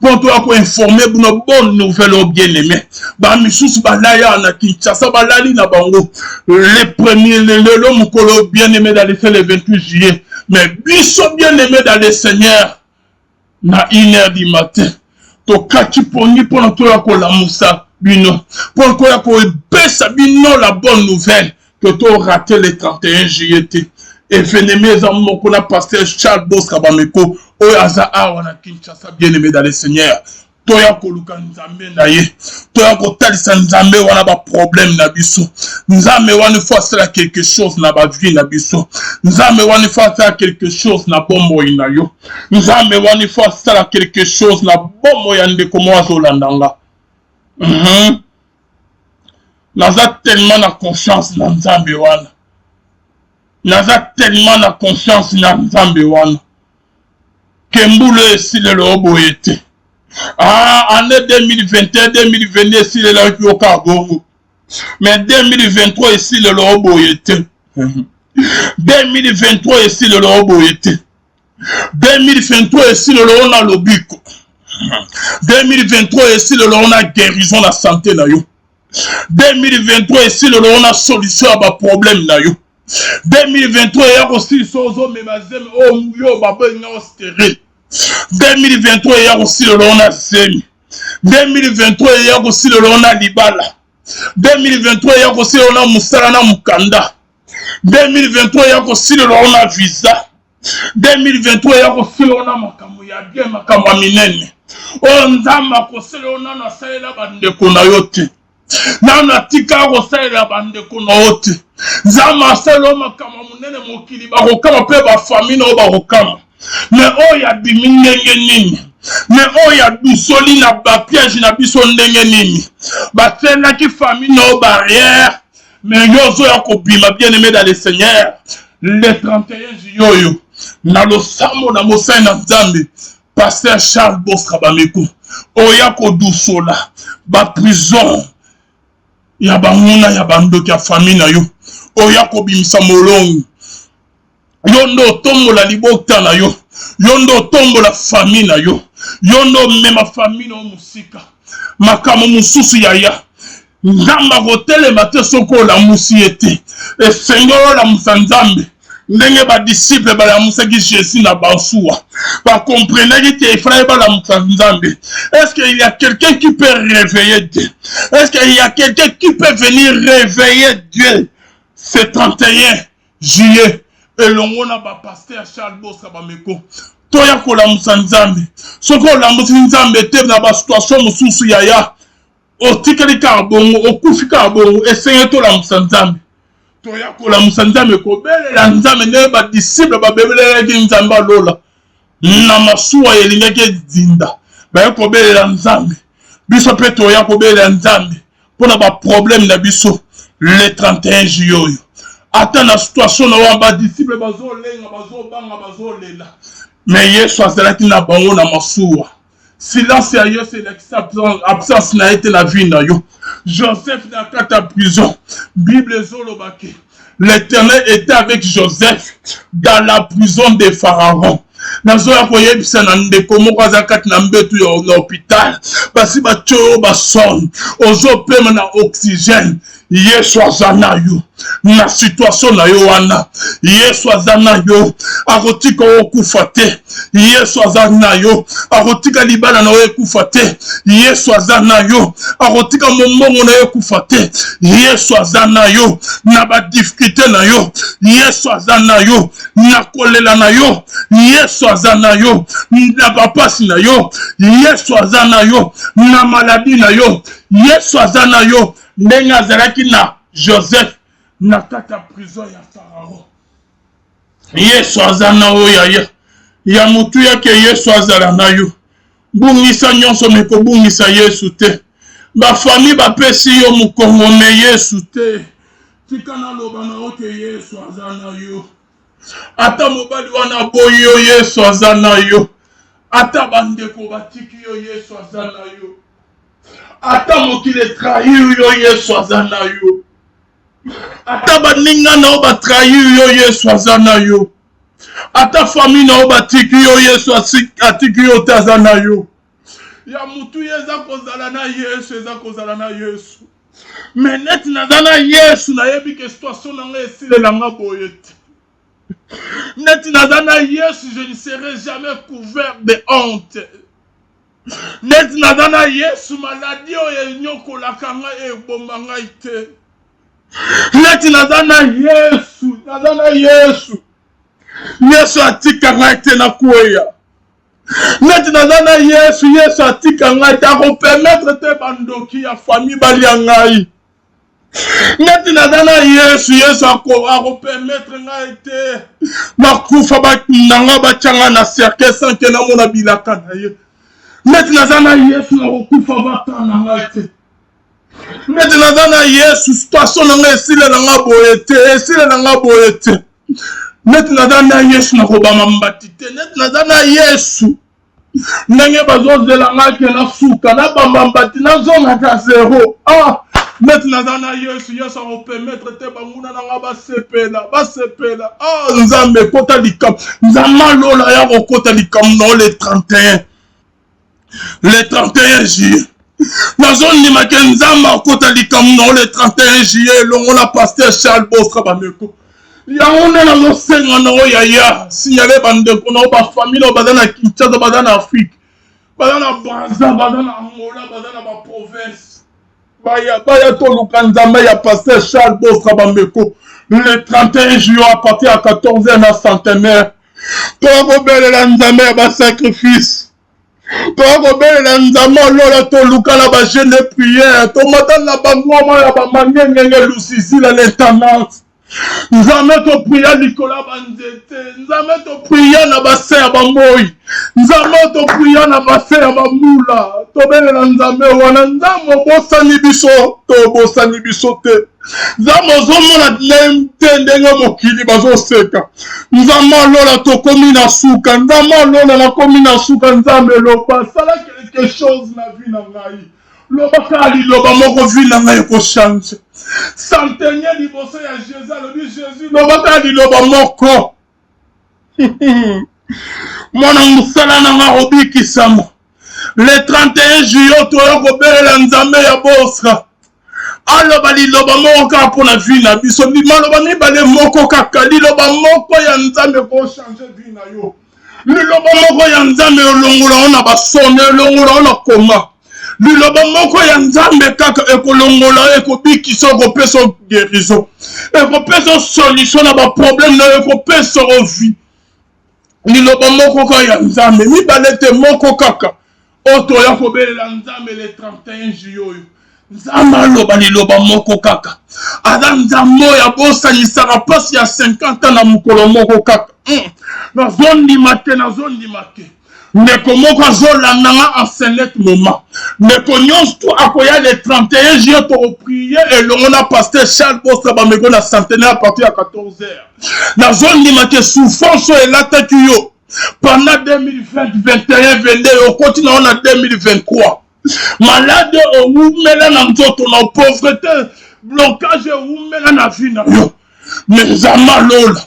S1: pour toi ko informer bino bonne nouvelle o bien-aimé ba misusu ba la ya na Kinshasa ba lali na bango le premier le mukolo bien-aimé dans le 28 juillet mais biso bien-aimé dans le Seigneur na 1h du matin to kati poni pour toi ko la musa bino pour toi ko pesa bino la bonne nouvelle que tu as raté le 31 juillet. Et venez mes amours pour la pasteur Charles Boska Bameko. Oyaza awana Kinshasa bien-aimé dans le Seigneur. Toya koluka nzambe na ye. Toya kotalisa nzambe wana ba problème na biso. Nzambe wana fasala quelque chose na ba vie na biso. Nzambe wana fasala quelque chose na bombo ina yo. Nzambe wana fasala quelque chose na bombo ya ndeko mwazo landanga. Naza tellement na confiance na nzambe wana. Naza tellement na confiance na nzambe wana. Kembule esile lo boyete. Année 2021-2022 esile lo yoka gongo. Mais 2023 esile lo boyete. 2023 esile lo boyete. 2023 esile lo na lobiko. 2023 esile lo na guérison la santé na yo. 2023 ici le on a solution à ma problème na yo 2023 il y a aussi sozo memazem o yo baba nga stérile 2023 il y a aussi le on a zemi 2023 il y a aussi le on a libala 2023 il y a aussi on a musala na mukanda 2023 il y a aussi le on a visa 2023 il y a aussi le on a makamu ya bien makamu minene o nzamba ko se le on a na saela bande ko na yote nana tika kosalela bandeko na ote nzama asala makama munene mokili bakokama mpe bafamille na oyo bakokama me oyo abimi ndenge nini me oyo abisoli na bapiège na biso ndenge nini batielaki famille na oyo barrière me yo ozoya kobima bien-aimé dans le Seigneur le 31 juillet oyo na losambo na mosali na nzambe pasteur Charles Boska Bameko oya kodusola baprison ya bamuna ya bandoki ya famille na yo oya kobimisa molongo yo ndo tombola libota na yo yondo tombo la famille na yo yondo mema famille no musika makamo mususu yaya ngamba hotele mate soko la musiete e sengolo la musanzambe ndenge ba disciple ba la musaki Jésus na bansuwa ba comprenez que frère ba la musanzambe. Est-ce qu'il y a quelqu'un qui peut réveiller Dieu? Est-ce qu'il y a quelqu'un qui peut venir réveiller Dieu? C'est 31 juillet et l'on a ba pasteur Charles Bossa ba meko toya ko la musanzambe soko la musanzambe te na ba situation mususu yaya otikali kabongo okufika bongo essayez to la musanzambe toya ko la musanzambe ko bele la nzambe ne ba disciple ba bebele ki nzamba lola na masuwa yelingeke zinda ba ko bele la nzambe biso pe toya ko bele la nzambe pona ba problème na biso le 31 juillet ata na situation na wa disciple bazo lenga bazo banga bazo lela mais Yesu azalaki na bango na masuwa silence ya yo c'est l'absence na été la vie na yo. Joseph na kata prison Bible zolobaki l'Éternel était avec Joseph dans la prison de Pharaon. Nazoya koyebisa na ndeko moko azakati na mbetu ya hôpital basi bacho bason ozo pema na oxygène. Yesu azana yo na situation na yo wana Yesu azana yo akotika okufa te Yesu azana yo akotika libala na yo ekufa te Yesu azana yo akotika momongo na yo ekufa te Yesu azana yo na ba difficulté na yo Yesu azana yo na kolela na yo Yesu azana yo na bapasi na yo Yesu azana yo na maladie na yo Yesu azana yo ndenge azalaki na Joseph na kata prison ya Pharaon. Yesu azana o ya mutu yake Yesu azala na yo bungisa nyonso meko bungisa Yesu te ba famille ba pesi yo mukongo me Yesu te tikana loba na oke Yesu azana yo ata mobali wana boyi yo Yesu azana yo ata bandeko batiki yo Yesu azana yo ata mokile trahir yo Yesu azana yo ata baninga na ba trahir yo Yesu azana yo ata famille na batiki yo Yesu atiki yo tazana yo ya mutu yeza kozala na Yesu eza kozala na Yesu menet na zana Yesu na yebi ke situation na esile na ngaboyete net na zana Yesu je ne serai jamais couvert de honte. Net nazana Yesu maladie oyo nyokolaka ngai ebomba ngai te. Net nazana Yesu Yesu atika ngai te na kweya. Net nazana Yesu atika ngai te ko permettre te bandoki ya famille bali ya ngai. Net nazana Yesu ako permettre ngai te bakufa bakindanga bachanga na cercle sans que na mona bilaka na ye. Maintenant zana Yesu na okufa batana ngate. Maintenant zana Yesu situation na esile na ngaboyete. Maintenant zana Yesu na kobama mbatite. Maintenant zana Yesu ndenge bazozela ngake na suka na bamba mbati na zonga ka zero. Maintenant zana Yesu va permettre te banguna na ngaba sepela. Nzambe kota likam. Nzama lola ya kota likam no le 31. Le 31 juillet. La zone ni makenzama kota likamuno le 31 juillet. L'on a pasteur Charles Bossa Bameko. Ya on est dans l'océan na oyaya. Signalé bande kono ba famille no badana Kinshasa badana Afrique. Badana Brazza badana Angola badana ba province. Baya to lukanzamba ya pasteur Charles Bossa Bameko. Le 31 juillet à partir à 14h na centenaire. Pour belle la nzambe ba sacrifice. Pour belle la nzambe lola to lukala ba jeune de prière. To matana ba ngoma ya ba mangenge lusisi la l'intendance. Nzambe to priya Nicolas Banzete. Nzambe to priya na base ya bamboyi. Nzambe to priya na base ya bamula. To bele na nzambe wana nzambe bosani biso. To bosani biso te. Nzambe ozomona nte ndenge mokili bazoseka. Nzambe lola to komi na suka. Nzambe lola na komi na suka. Nzambe loba sala quelque chose na vie na ngai. Loba kali loba moko vie na ngai ko change. Centenier liboso ya Jésus, le Jésus loba kali loba moko. Mwana musala na nga obikisama. Le 31 juillet, toyo kobelela nzambe ya bosra. Aloba liloba moko kaka mpona vie na biso. Maloba mibale moko kaka. Liloba moko ya nzambe ko changer vie na yo. Liloba moko ya nzambe olongola ona basone, olongola ona koma. Liloba moko ya nzambe kaka ekolongola ekobikisa ekopesa guérison. Ekopesa solution na ba problème na ekopesa vie. Liloba moko kaka ya nzambe mibale te moko kaka. Oto ya kobelela nzambe le 31 juillet. Nzambe aloba liloba moko kaka. Ada nzambe ya bosanisaka pasi ya 50 ans na mokolo moko kaka. Nazondima te. Ndeko moko azolanda nga en select moment. Ndeko nyonso to akoya le 31 juillet tokopriye elongo na pasteur Charles Bosra bameko na centenaire à partir ya 14h. Nazondima te souffrance elataki yo. Pendant 2020, 21, 22, au continent on a 2023. Malade ou mela na nzoto na pauvreté, blocage ou mela na vie na yo. Mais zama lola.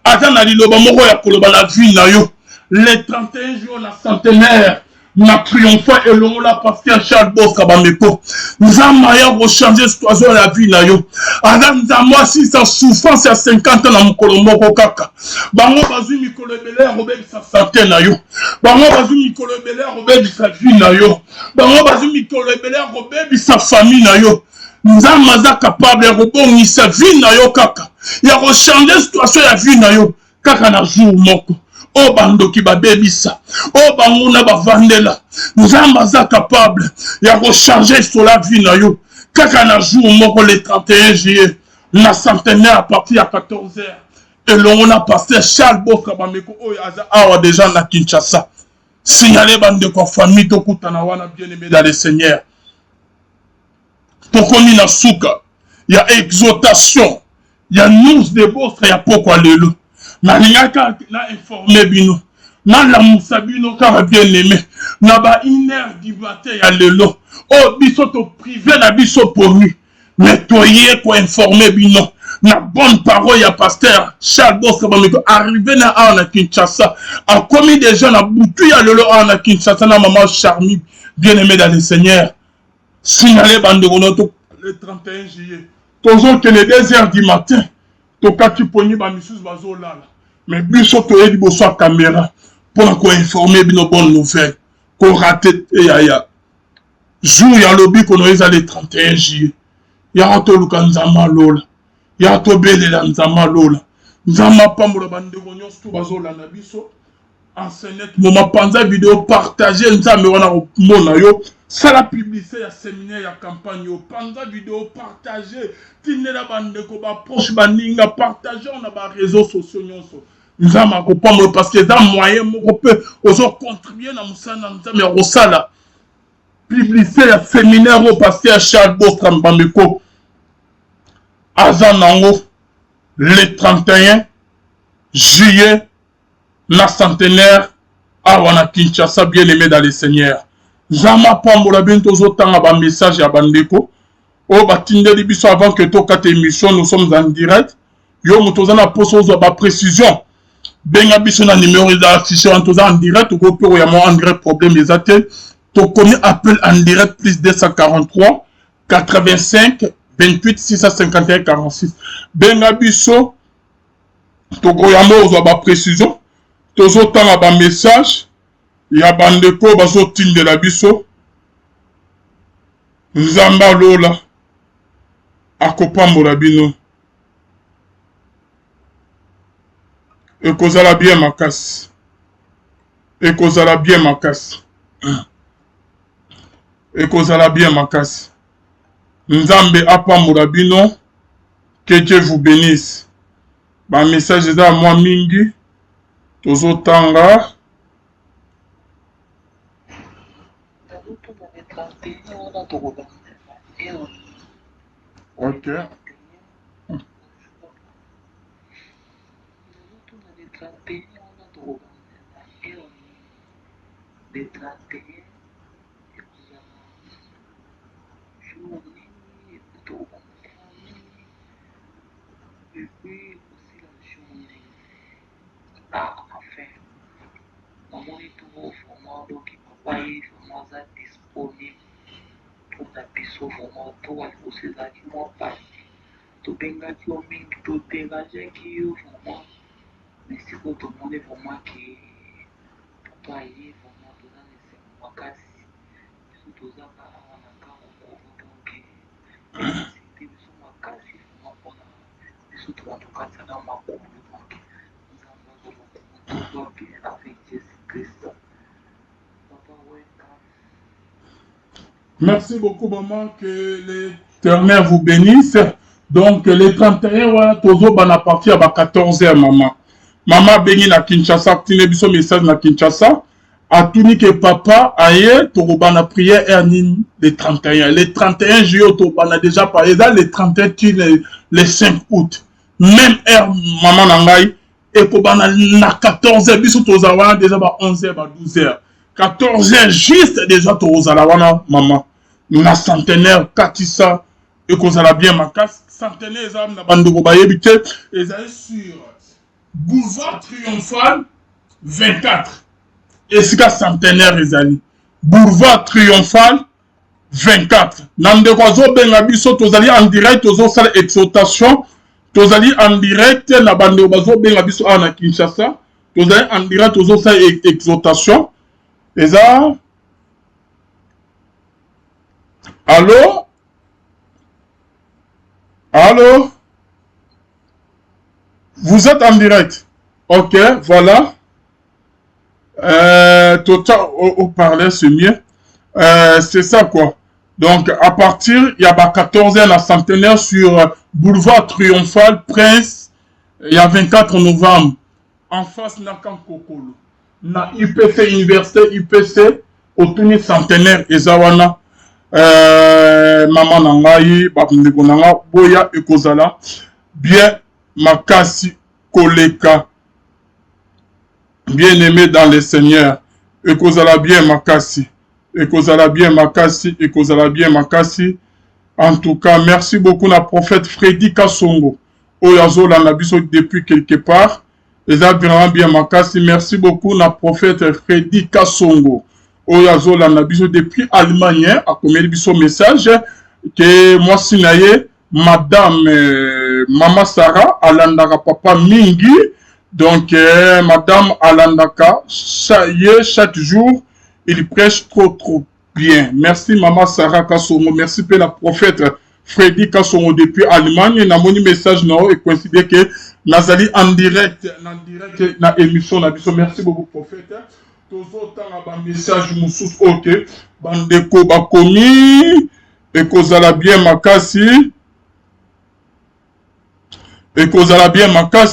S1: Ata na liloba moko ya koloba na vie na yo. Les 31 jours na centenaire na triomphant elongo la pasteur Charles Bosra bameko. Nzama ya changer situation la vie na yo. Ata nzama si sa souffrance ya 50 ans na mokolo moko kaka. Bango bazui mikolo ebele ya kobebisa santé na yo. Bango bazui mikolo ebele ya kobebisa vie na yo. Bango bazui mikolo ebele ya kobebisa famille na yo. Nzama aza capable ya kobongisa vie na yo kaka. Ya kochanger situation ya vie na yo kaka na jour moko. O bandoki babebisa. O banguna bavandela. Nzamba za capable. Ya recharger sur la vie na yo. Kaka na jour moko le 31 juillet. Na centenaire à partir à 14h. Et l'on a passé Charles Bosra bameko. Oyo aza awa déjà na Kinshasa. Signalé bande ko famille to kutana wana bien aimé dans le Seigneur. Tokoni na suka. Ya exhortation. Ya news de Bosra ya poko alelo. Na lingaka na informé bino na la musabino kaka bien aimé na ba iner du matin ya lelo o biso to privé na biso pour lui mais toye ko informé bino na bonne parole ya pasteur Charles Bosra bameko arrivé na a na Kinshasa a commis déjà na butu ya lelo a na Kinshasa na maman Charmy bien aimé dans le Seigneur signalé bande konoto le 31 juillet toujours que les 2h du matin tokaki poni ba misusu bazolala mais biso toye liboso ya caméra mpona koinforme bino bonne nouvelle korate te yaya jour ya lobi kono eza le 31 juillet yaka toluka nzambe alola yaka tobelela nzambe alola nzambe apambola bandeko nyonso to bazolanda biso enseignet moma panza video partage nzambe wana komona yo sala publicité ya séminaire ya campagne yo panza video partage tindela bandeko baproche baninga partage on a ba réseaux sociaux nyonso nzambe akopambola parce que eza moyen moko mpe ozocontribue na mosala na nzambe ya kosala publicité ya séminaire oyo pasteur Charles Bosra bameko aza nango le 31 juillet na centenaire awa na Kinshasa bien aimé dans le Seigneur. Zama pambola bien tozotanga ba message ya bandeko o batindeli biso avant que tokate émission nous sommes en direct. Yo mutozana poso zo ba précision. Benga biso na numéro d'affiché en toza en direct ko pe ya mo en direct problème les atel. To connais appel en direct plus 243 85 28 651 46. Benga biso to ko ya mo zo ba précision. Tozotanga ba message ya bandeko bazotindela biso nzamba lola akopambola bino ekozala bien makasi ekozala bien makasi ekozala bien makasi nzambe apambola bino que Dieu vous bénisse ba message eza mwa mingi tozotanga ok
S2: na biso vraiment to aliboso ezalaki mwa pasi tobengaki yo mingi toderangeaki yo vraiment mais sikoyo tomoni vraiment ke papa ye vraiment toza na esengo makasi biso tozaka awa na ntango kolo donc elisite biso makasi vraiment mpona biso toza tokatisa na makolo donc nzambe azolokumu toza bien avec jésus christ papa welcome.
S1: Merci beaucoup, maman. Que l'Éternel vous bénisse. Donc, les 31, voilà, Tozo, bana parti à 14h, maman. Maman béni na Kinshasa, tu n'as pas message na Kinshasa. A tout ni que papa, aïe, Togo bana prière et les 31. Les 31 juillet, Togo bana déjà parlé. Les 31, les 5 août. Même heure, maman nangai. Et pour bana na 14h, biso Tozawana déjà ba 11h, ba 12h. 14h juste déjà Tozalawana, maman. Na centenaire, Katissa, et qu'on a bien ma casse. Centenaire, les âmes, na bande de Bobayébité, et ils allaient sur Boulevard Triomphal 24. Et c'est qu'à centenaire, les amis. Boulevard Triomphal 24. Nande Kwazo Bengabiso, Tozali en direct, Tozo Sale Exaltation, Tozali en direct, na bande de Kwazo Bengabiso, à Kinshasa, Tozali en direct, Tozo Sale Exaltation. Et ça, allô? Allô? Vous êtes en direct. Ok, voilà. Total au parler, c'est mieux. C'est ça quoi. Donc, à partir, il y a 14 ans à centenaire sur Boulevard Triomphal, Prince, il y a 24 novembre. En face, Nakan Kokolo. Na UPC, Université UPC, autour centenaire, Ezawana. Maman Nangayi, Babndeko Nanga, Boya Ekozala, bien Makasi Koleka, bien aimé dans le Seigneur, Ekozala bien Makasi, Ekozala bien Makasi, Ekozala bien Makasi. En tout cas, merci beaucoup la prophète Freddy Kassongo, Oyazo Lanabiso depuis quelque part, et ça vraiment bien Makasi. Merci beaucoup la prophète Freddy Kassongo. Oyazo Lanabiso depuis Allemagne, a commis biso message que moi sinaye madame Mama Sarah alandaka papa mingi donc madame alandaka chaque jour il prêche trop bien. Merci Mama Sarah Kassongo, merci pour la prophète Freddy Kassongo depuis Allemagne. Na moni message nao et considère que nazali en direct na émission na biso. Merci beaucoup prophète. Tozo tanga ba message mususu ok bandeko bakomi ekozala bien makasi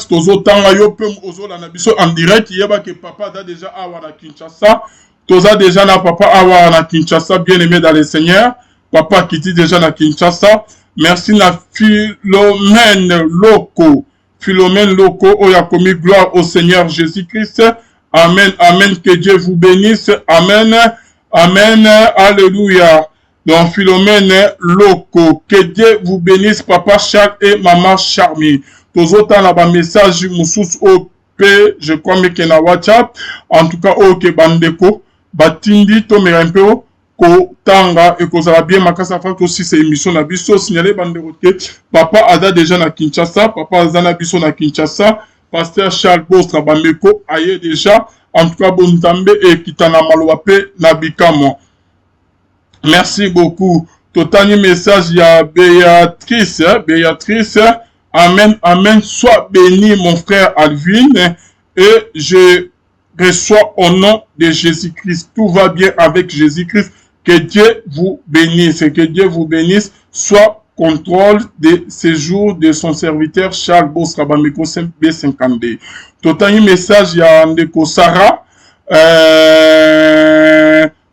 S1: tozo tanga yo pe ozola na biso en direct yeba que papa da déjà awa na Kinshasa toza déjà na papa awa na Kinshasa bien aimé dans le Seigneur papa qui dit déjà na Kinshasa. Merci na Philomène Loko oya komi gloire au Seigneur Jésus-Christ. Amen, amen, que Dieu vous bénisse. Amen, amen, alléluia. Donc, Philomène Loko, que Dieu vous bénisse, papa Charles et maman Charmy. Tous autant là-bas, message, moussous OP, je crois, mais qu'il y a WhatsApp. En tout cas, ok, bandeko, batindi, tomerempo, ko tanga, et ko ça va bien, makasa fa aussi ces émissions na biso, signalé bandeko, papa Ada déjà na Kinshasa, papa Ada na biso na Kinshasa. Pasteur Charles Bostra Bameko aye déjà en tout cas Bontambe et Kitana Malouape Nabikamo. Merci beaucoup. Totani message il y a Béatrice. Amen, amen. Sois béni mon frère Alvin et je reçois au nom de Jésus-Christ. Tout va bien avec Jésus-Christ. Que Dieu vous bénisse. Que Dieu vous bénisse. Soit contrôle de séjour de son serviteur Charles Bostra Bameko B52. Totani message il y a Ndeko Sarah.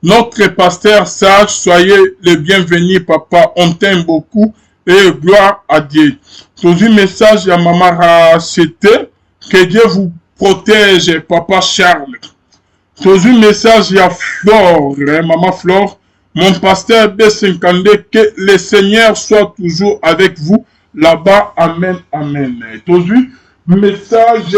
S1: Notre pasteur sage, soyez le bienvenu, papa. On t'aime beaucoup et gloire à Dieu. Tout un message à maman Rachete. Que Dieu vous protège, papa Charles. Tout un message à Flore, maman Flore. Mon pasteur B52, que le Seigneur soit toujours avec vous là-bas. Amen, amen. Tout un message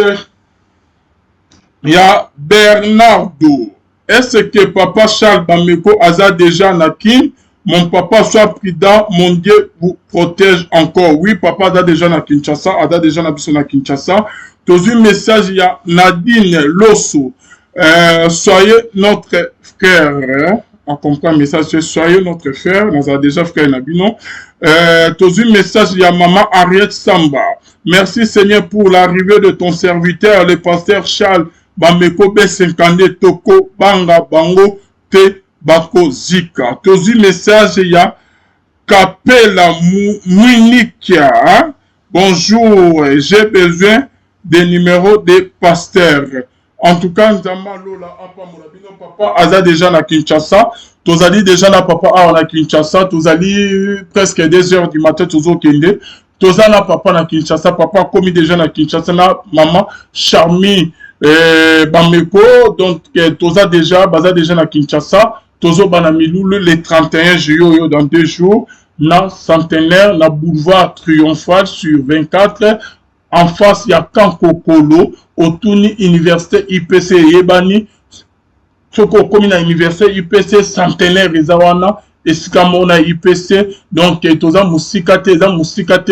S1: il y a Bernardo. Est-ce que papa Charles Bameko a déjà nakin Mon papa soit prudent, mon Dieu vous protège encore. Oui, papa a déjà na Kinshasa, a déjà na biso na Kinshasa. Tous un message, il y a Nadine Losso. Soyez notre frère. Hein? On comprend le message, soyez notre frère. Nous avons déjà frère Nabino. Tous un message, il y a maman Ariette Samba. Merci Seigneur pour l'arrivée de ton serviteur, le pasteur Charles Bameko B50 Toko Banga Bango Te Bako Zika. Tous un message, il y a Kapela Mouinikia. Hein? Bonjour, j'ai besoin des numéros des pasteurs. En tout cas, Nzamba Lola Apa Mourabino papa Aza déjà na Kinshasa. Tozali déjà na papa a na Kinshasa. Tozali presque 2 heures du matin tozo kende. Toza na papa na Kinshasa. Papa commis déjà na Kinshasa na maman Charmi Bameko. Donc toza déjà baza déjà na Kinshasa. Tozo Banamilou le 31 juillet dans 2 jours. Na centenaire na boulevard Triomphal sur 24. En face, il y a Kankokolo, Otuni Université IPC Yebani, Soko Komina Université IPC Centenaire Ezawana, Eskamona IPC, donc Toza Mousikate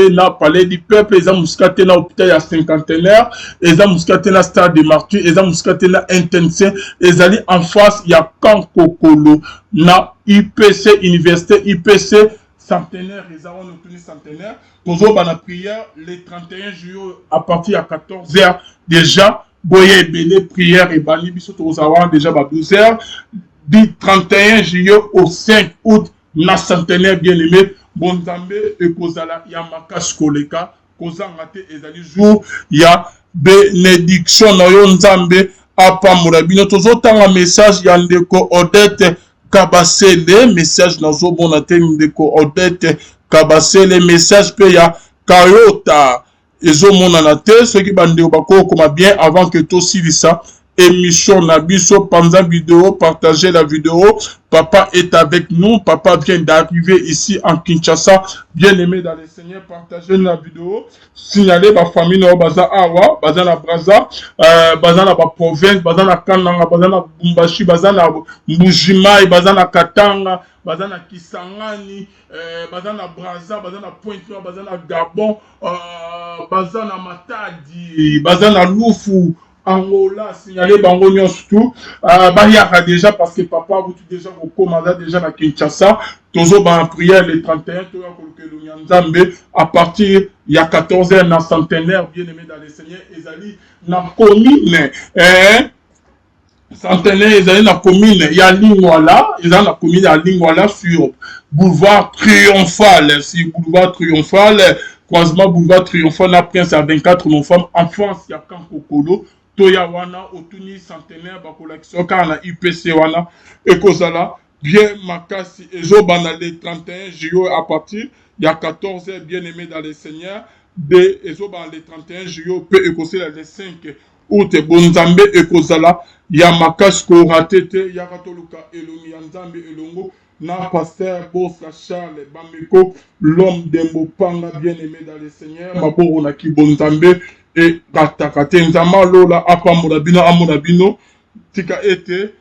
S1: na Palais du Peuple, Eza Mousikate na Hôpital à Cinquantenaire, Eza Mousikate na Stade de Martyrs, Eza Mousikate na Intense, Ezali en face, il y a Kankokolo, na IPC Université IPC Centenaire, Ezawana Otuni Centenaire. Toujours dans la prière, les 31 juillet, à partir à 14h, déjà, Boye Bele, prière et Bani, Bissot Rosawa, déjà à 12h, du 31 juillet au 5 août, na centenaire bien-aimé, Bonzambe et Kozala, Yamakas Koleka, Kozangate et Zali jour, il y a bénédiction, Noyon Zambe, Apa Mourabino, toujours un message, Yandeko Odette, Kabasele, message dans zo bon Ndeko Odette, Kabase les messages pe ya Kayota ezo monana te ceux qui bande bako comme bien avant que tout ça émission Nabiso pendant vidéo partagez la vidéo. Papa est avec nous, papa vient d'arriver ici en Kinshasa, bien aimé dans le Seigneur, partagez la vidéo, signalez ma famille no baza awa, baza na Braza, baza na province, baza na Kananga, baza na Bumbashi, baza na Mbujimai, baza na Katanga, baza na Kisangani, baza na Braza, baza na Pointe-Noire, baza na Gabon, baza na Matadi, baza na Lufu, Angola, signalé Bango surtout, Bayaka déjà parce que papa vous déjà au commandant déjà na Kinshasa, toujours en prière les 31, à partir il y a 14 heures dans centenaire, bien aimé dans les Seigneurs, Ezali, na commune, centenaire, Ezali na commune, il y a Lingwala, Ezali na commune à Lingwala sur boulevard Triomphal, si boulevard Triomphal, croisement boulevard Triomphal, la Prince à 24, nos femmes, en France, il y a Kankokolo, Toya wana, Otuni centenaire, bakolakisio na IPC wana, Ekozala, bien makasi, ezo bana les 31 juillet à partir, il y a 14 heures, bien aimé dans les Seigneurs, de ezo bana les 31 juillet, peut écosser les 5 août, Bonzambe, Ekozala, ya makasi ko ratete, ya katoluka, elongi, yanzambe, elongo, na pasteur Bossa Charles Bameko, l'homme de Mopanga, bien aimé dans les Seigneurs, Maboro na ki Bonzambe, et Katakate Nzama Lola Apa Mourabino Amourabino Tika ete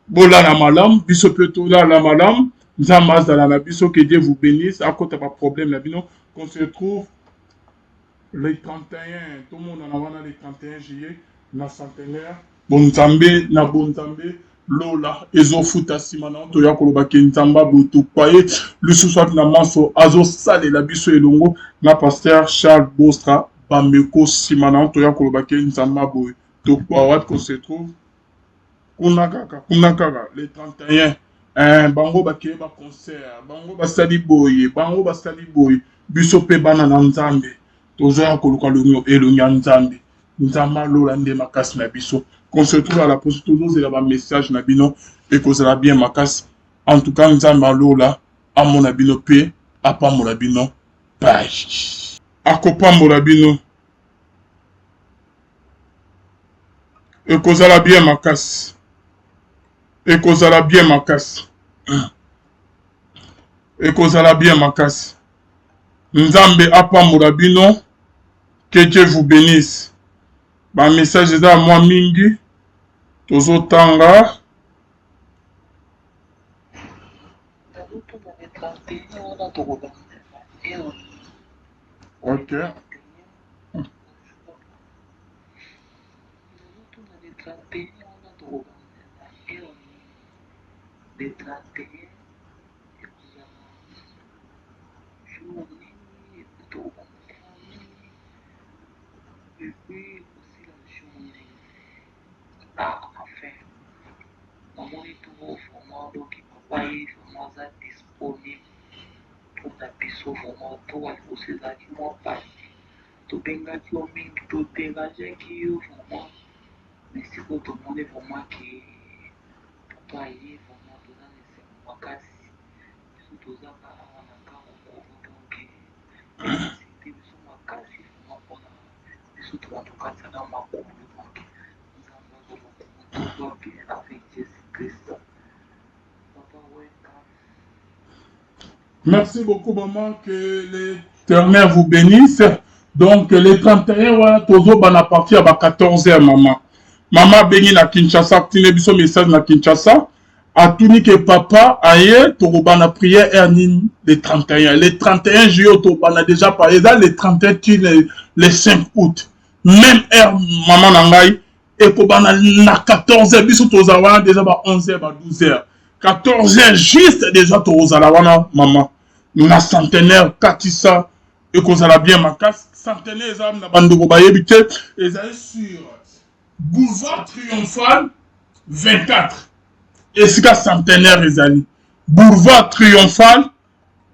S1: Bola la malam Biso Petola la malam Nzama Zala la Biso, que Dieu vous bénisse. À côté pas problème la bino qu'on se trouve les 31, tout le monde en avant les 31 juillet na centenaire Bonzambe na Bonzambe Lola ezo futa simana to ya koloba Nzamba butu paye le soir na maso azo sale la biso elongo na pasteur Charles Bostra Bameko simana to ya koloba Nzamba boy to kwa qu'on se trouve kunakaka les 31 bango bakeye ba concert bango basali boye biso pe bana na Nzambe tozo ya koluka lonyo elonyo Nzambe Nzamba Lola nde makasi na biso. Qu'on se trouve à la poste, toujours il y a un message nabino et que ça bien ma casse. En tout cas, nous avons là à mon abino P, à pas mon abino page. À copa mon abino. Et que ça bien ma casse. Et que ça bien ma casse. Et que ça bien ma casse. Nzambe à pas mon abino. Que Dieu vous bénisse. Ba message est à moi mingi. Tozo tanga Ok.
S2: Namoni tu vraiment donc papa ye vraiment aza disponible mpona biso vraiment to aliboso ezalaki mwa pasi tobengaki yo mingi toderangeaki yo vraiment mais sikoyo tomoni vraiment ke papa ye vraiment toza na esengo makasi biso tozaka awa na ngambo moko donc elisite biso makasi vraiment mpona biso toza tokatisa na makolo donc nzambe azoloba tozwa bien avec jésus christ.
S1: Merci beaucoup, maman. Que l'Éternel vous bénisse. Donc, les 31, voilà, toujours, on a parti à 14h, maman. Maman béni na Kinshasa, tu n'as pas message na Kinshasa. A tout ni que papa, aïe, Torobana prière ernin les 31. Les 31 juillet, Torobana déjà parlé. Dans les 31, les 5 août. Même heure, maman nangai. Et Kobana na 14h, biso tozawana déjà ba 11h, ba 12h. 14h juste déjà Torozalawana, maman. Na centenaire, Katissa, et Kozala bien ma casse. Centenaire, ezam na bandoko bayebite, ezali sur Boulevard Triomphal 24. Et c'est qu'à centenaire, ezali. Boulevard Triomphal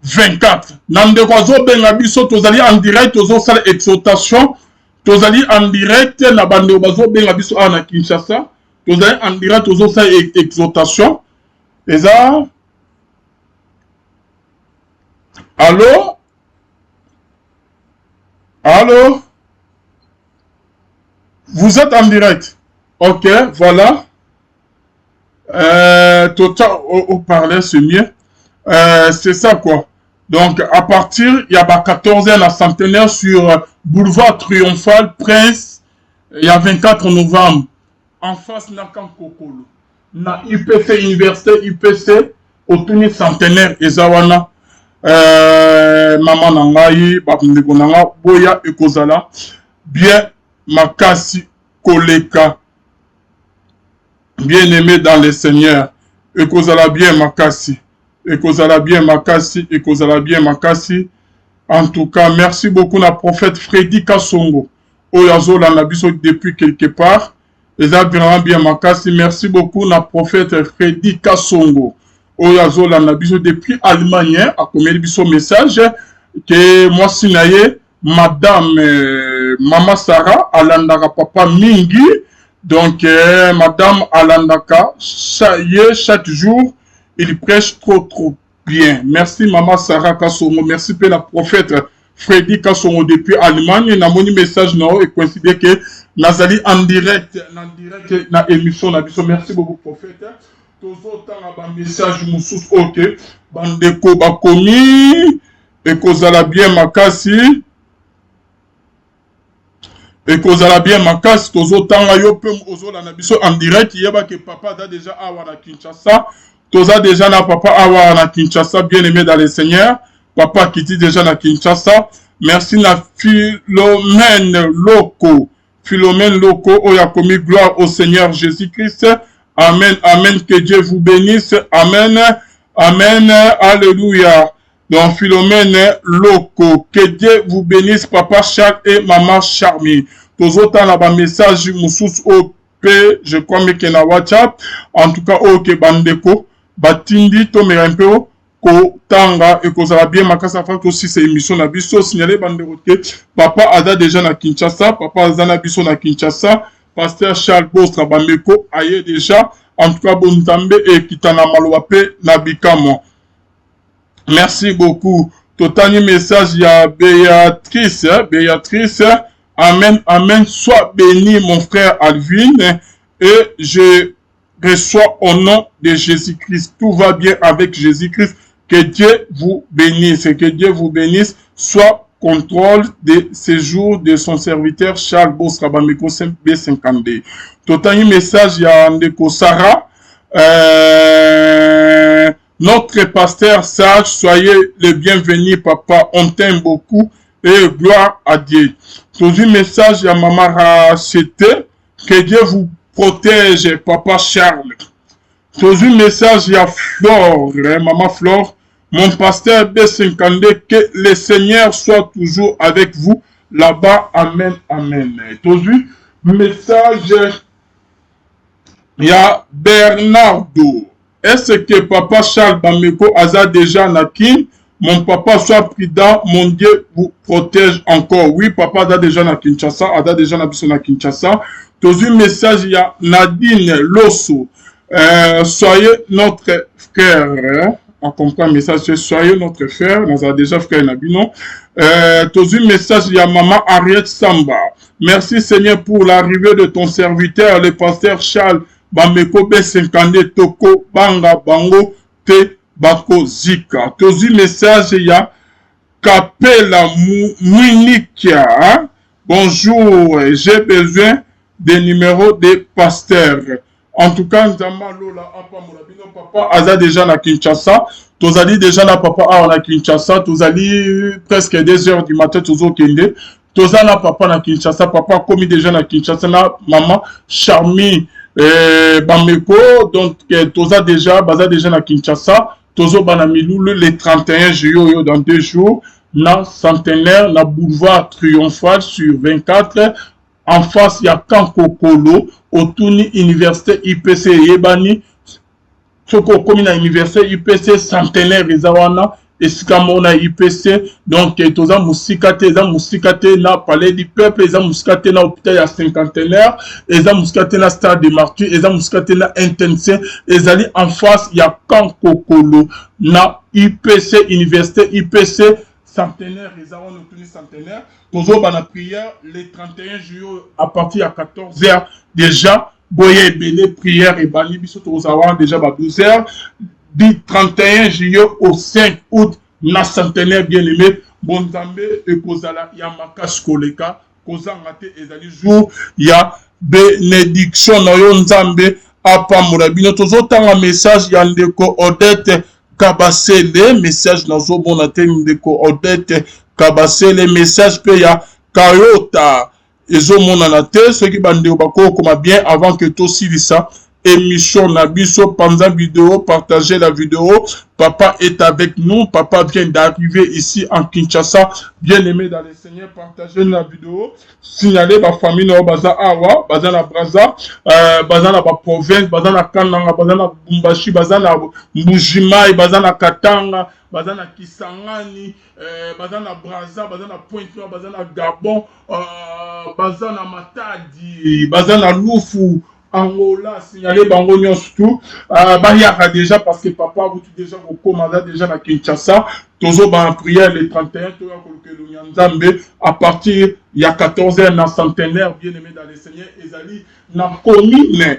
S1: 24. Nandeko azo benga biso, tozali en direct, tozo sala exhortation. Tozali en direct, na bandeko azo benga biso na Kinshasa. Tozali en direct, tozo sala exhortation. Et ça, allô? Allô? Vous êtes en direct. Ok, voilà. Total au parler, c'est mieux. C'est ça quoi. Donc, à partir, il y a 14 ans à centenaire sur Boulevard Triomphal, Prince, il y a 24 novembre. En face, Nakan Kokolo. Na UPC, Université UPC, autour centenaire, Ezawana. Maman Nangayi, Babndeko Nanga, Boya Ekozala. Bien, Makasi Koleka. Bien aimé dans le Seigneur. Ekozala bien Makasi. Ekozala bien Makasi. Ekozala bien Makasi. En tout cas, merci beaucoup na prophète Freddy Kassongo. Oyazo la nabiso depuis quelque part. Eza vraiment bien Makasi. Merci beaucoup na prophète Freddy Kassongo. Oyazo la nabiso depuis Allemagne. A combien biso message que moi sinaye madame Mama Sarah alandaka papa mingi. Donc, madame Alandaka, chaque jour, il prêche trop bien. Merci, maman Sarah Kassomo. Merci, pour la prophète Freddy Kassomo depuis Allemagne. Na moni message, non, et coïncide que Nazali en direct, na émission, na biso. Merci beaucoup, prophète. Toujours tant à message, moussous, ok. Bandeko bakomi, et kozala bien makasi. Et kozala bien makasi tozo tanga yo pe ozo la nabiso en direct yeba que papa da déjà awa na Kinshasa toza déjà na papa awa na Kinshasa bien aimé dans le Seigneur papa qui dit déjà na Kinshasa merci na Philomène Loco oya commis gloire au Seigneur Jésus-Christ amen amen que Dieu vous bénisse amen amen alléluia. Donc, Philomène Loco, que Dieu vous bénisse, papa Charles et maman Charmy. Tous autant là-bas, message, moussous OP, je crois, mais qu'il y a WhatsApp. En tout cas, ok, bandeko, batindi, tomerempo, ko tanga, et ko ça va bien, makasa fait aussi ces émissions, na biso, signalé, bandeko, papa Ada déjà na Kinshasa, papa Ada na biso na Kinshasa, pasteur Charles Bostra, bambeko, aye déjà, en tout cas, bon tambe, et kitana malouape, na bikamo. Merci beaucoup. Totani message, il y a Béatrice. Béatrice, amen, amen. Sois béni, mon frère Alvin. Et je reçois au nom de Jésus-Christ. Tout va bien avec Jésus-Christ. Que Dieu vous bénisse. Que Dieu vous bénisse. Soit contrôle de séjour de son serviteur Charles Bosrabameko B52. Totani message, il y a Ndeko Sarah. notre pasteur sage, soyez le bienvenu, papa. On t'aime beaucoup et gloire à Dieu. Dans un message à maman Rachete, que Dieu vous protège, papa Charles. Dans un message à Flore, maman Flore, mon pasteur B52, que le Seigneur soit toujours avec vous là-bas. Amen, amen. Dans un message, il y a Bernardo. Est-ce que papa Charles Bameko a déjà nakin? Mon papa soit prudent, mon Dieu vous protège encore. Oui, papa a déjà na Kinshasa, a déjà na Kinshasa. Dans un message, il y a Nadine Losso. Soyez notre frère. On comprend le message, soyez notre frère. Nous avons déjà frère Nabino. Dans un message, il y a maman Ariette Samba. Merci Seigneur pour l'arrivée de ton serviteur, le pasteur Charles Bameko B50 Toko Banga Bango Te Bako Zika. Dans un message, il y a Kapela Mouinikia. Bonjour, j'ai besoin des numéros des pasteurs. En tout cas, papa Aza déjà na Kinshasa. Tozali déjà na papa na Kinshasa. Tozali presque 2 heures du matin. Tozo kende. Toza na papa na Kinshasa. Papa commis déjà na Kinshasa. Na maman Charmi Bameko. Donc Toza déjà na Kinshasa. Tozo Banamilou le 31 juillet dans 2 jours. Na centenaire, na boulevard Triomphal sur 24. En face, il y a Kankokolo, Otuni Université IPC Yebani, Soko Komina Université IPC Centenaire Ezawana, Eskamona IPC, donc Toza Mousikate na Palais du Peuple, Eza Mousikate na Hôpital ya Cinquantenaire, Eza Mousikate na Stade de Martyrs, Eza Mousikate na Intense, Ezali en face, il y a Kankokolo, na IPC Université IPC Centenaire, Ezawana Otuni Centenaire. Toujours dans la prière, les 31 juillet, à partir à 14h, déjà, Boye Bele, prière et Bali, Bissot Rosawa, déjà à 12h, du 31 juillet au 5 août, na centenaire bien-aimé, Bonzambe et Kozala, Yamakas Koleka, Kozangate et Zali jour, il y a bénédiction, Noyon Nzambe, Apa Mourabino, toujours un message, Yandeko Odette, Kabasele, message dans zo bon Ndeko Odette, Kabase les messages pe ya Kayota ezo monana te ceux qui bande bako comme bien avant que tout ça émission Nabiso pendant vidéo partagez la vidéo. Papa est avec nous, papa vient d'arriver ici en Kinshasa, bien aimé dans le Seigneur, partagez la vidéo, signalez ma famille no baza awa, baza na Braza, baza na province, baza na Kananga, baza na Bumbashi, baza na Mbujimai, baza na Katanga, baza na Kisangani, baza na Braza, baza na Pointe-Noire, baza na Gabon, baza na Matadi, baza na Lufu, Angola, signalé Bango surtout, Bayaka déjà parce que papa vous déjà au commandant déjà na Kinshasa, toujours en prière les 31, à partir il y a 14 heures dans centenaire, bien aimé dans les Seigneurs, Ezali, na commune,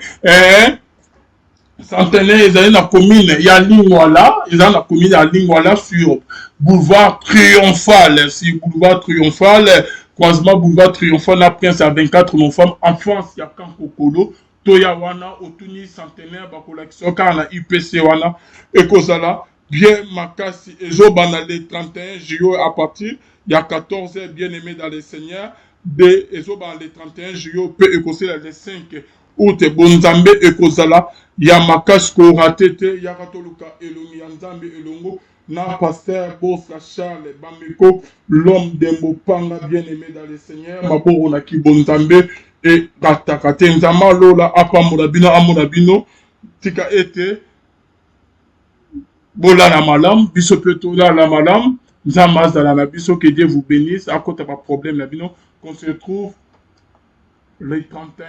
S1: centenaire, Ezali na commune, il y a Lingwala, Ezali na commune à Lingwala sur boulevard Triomphal, sur boulevard Triomphal, croisement boulevard Triomphal, la Prince à 24, nos femmes, en France, il y a Kankokolo, Toya wana, Otuni centenaire, bakolakisio car na IPC wana, Ekozala, bien makasi, ezo bana les 31 juillet à partir, il y a 14 heures, bien aimé dans les Seigneurs, de ezo bana les 31 juillet, peut écosser les 5 août, Bonzambe, Ekozala, ya makasi ko ratete, ya katoluka, elongi, Nzambe, elongo, na pasteur Bossa Charles Bameko, l'homme de Mopanga, bien aimé dans les Seigneurs, Maboro na ki Bonzambe, et Katakate Nzama Lola Apa Mourabino Amourabino Tika ete Bola la malam, Biso Petola la malam, Nzama Zala la Biso, que Dieu vous bénisse, à côté pas problème la bino, qu'on se retrouve les 31,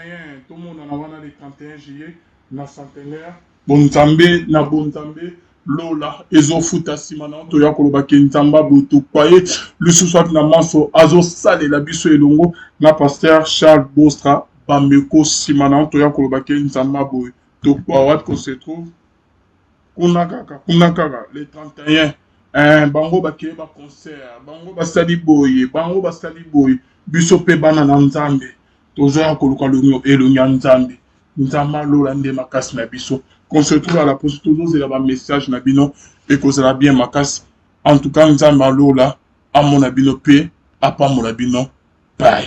S1: tout le monde en avant les 31 juillet, na centenaire, Bonzambe, na Bonzambe, Lola, Ezo Futa Simana, Toya Koloba Kenzamba, Boto Paye, le sous-soit na Manso, Azo Sale, la Biso Elongo, na pasteur Charles Bostra, Bameko Simana, Toya Koloba Kenzamba, Boto Paye, qu'on se trouve, Kunakaka, les 31, Bango Bakeye ba concert, Bango Basali Boye, Bango Basali Boye, Biso Pe Banana Nzambe, Toya Koloba Elongo Nzambe, Nzamba Lola Nde Makas na Biso, qu'on se trouve à la poste toujours et un message nabino et que ça bien ma casse. En tout cas, nous avons là à mon abino p, à pas mon abino. Bye.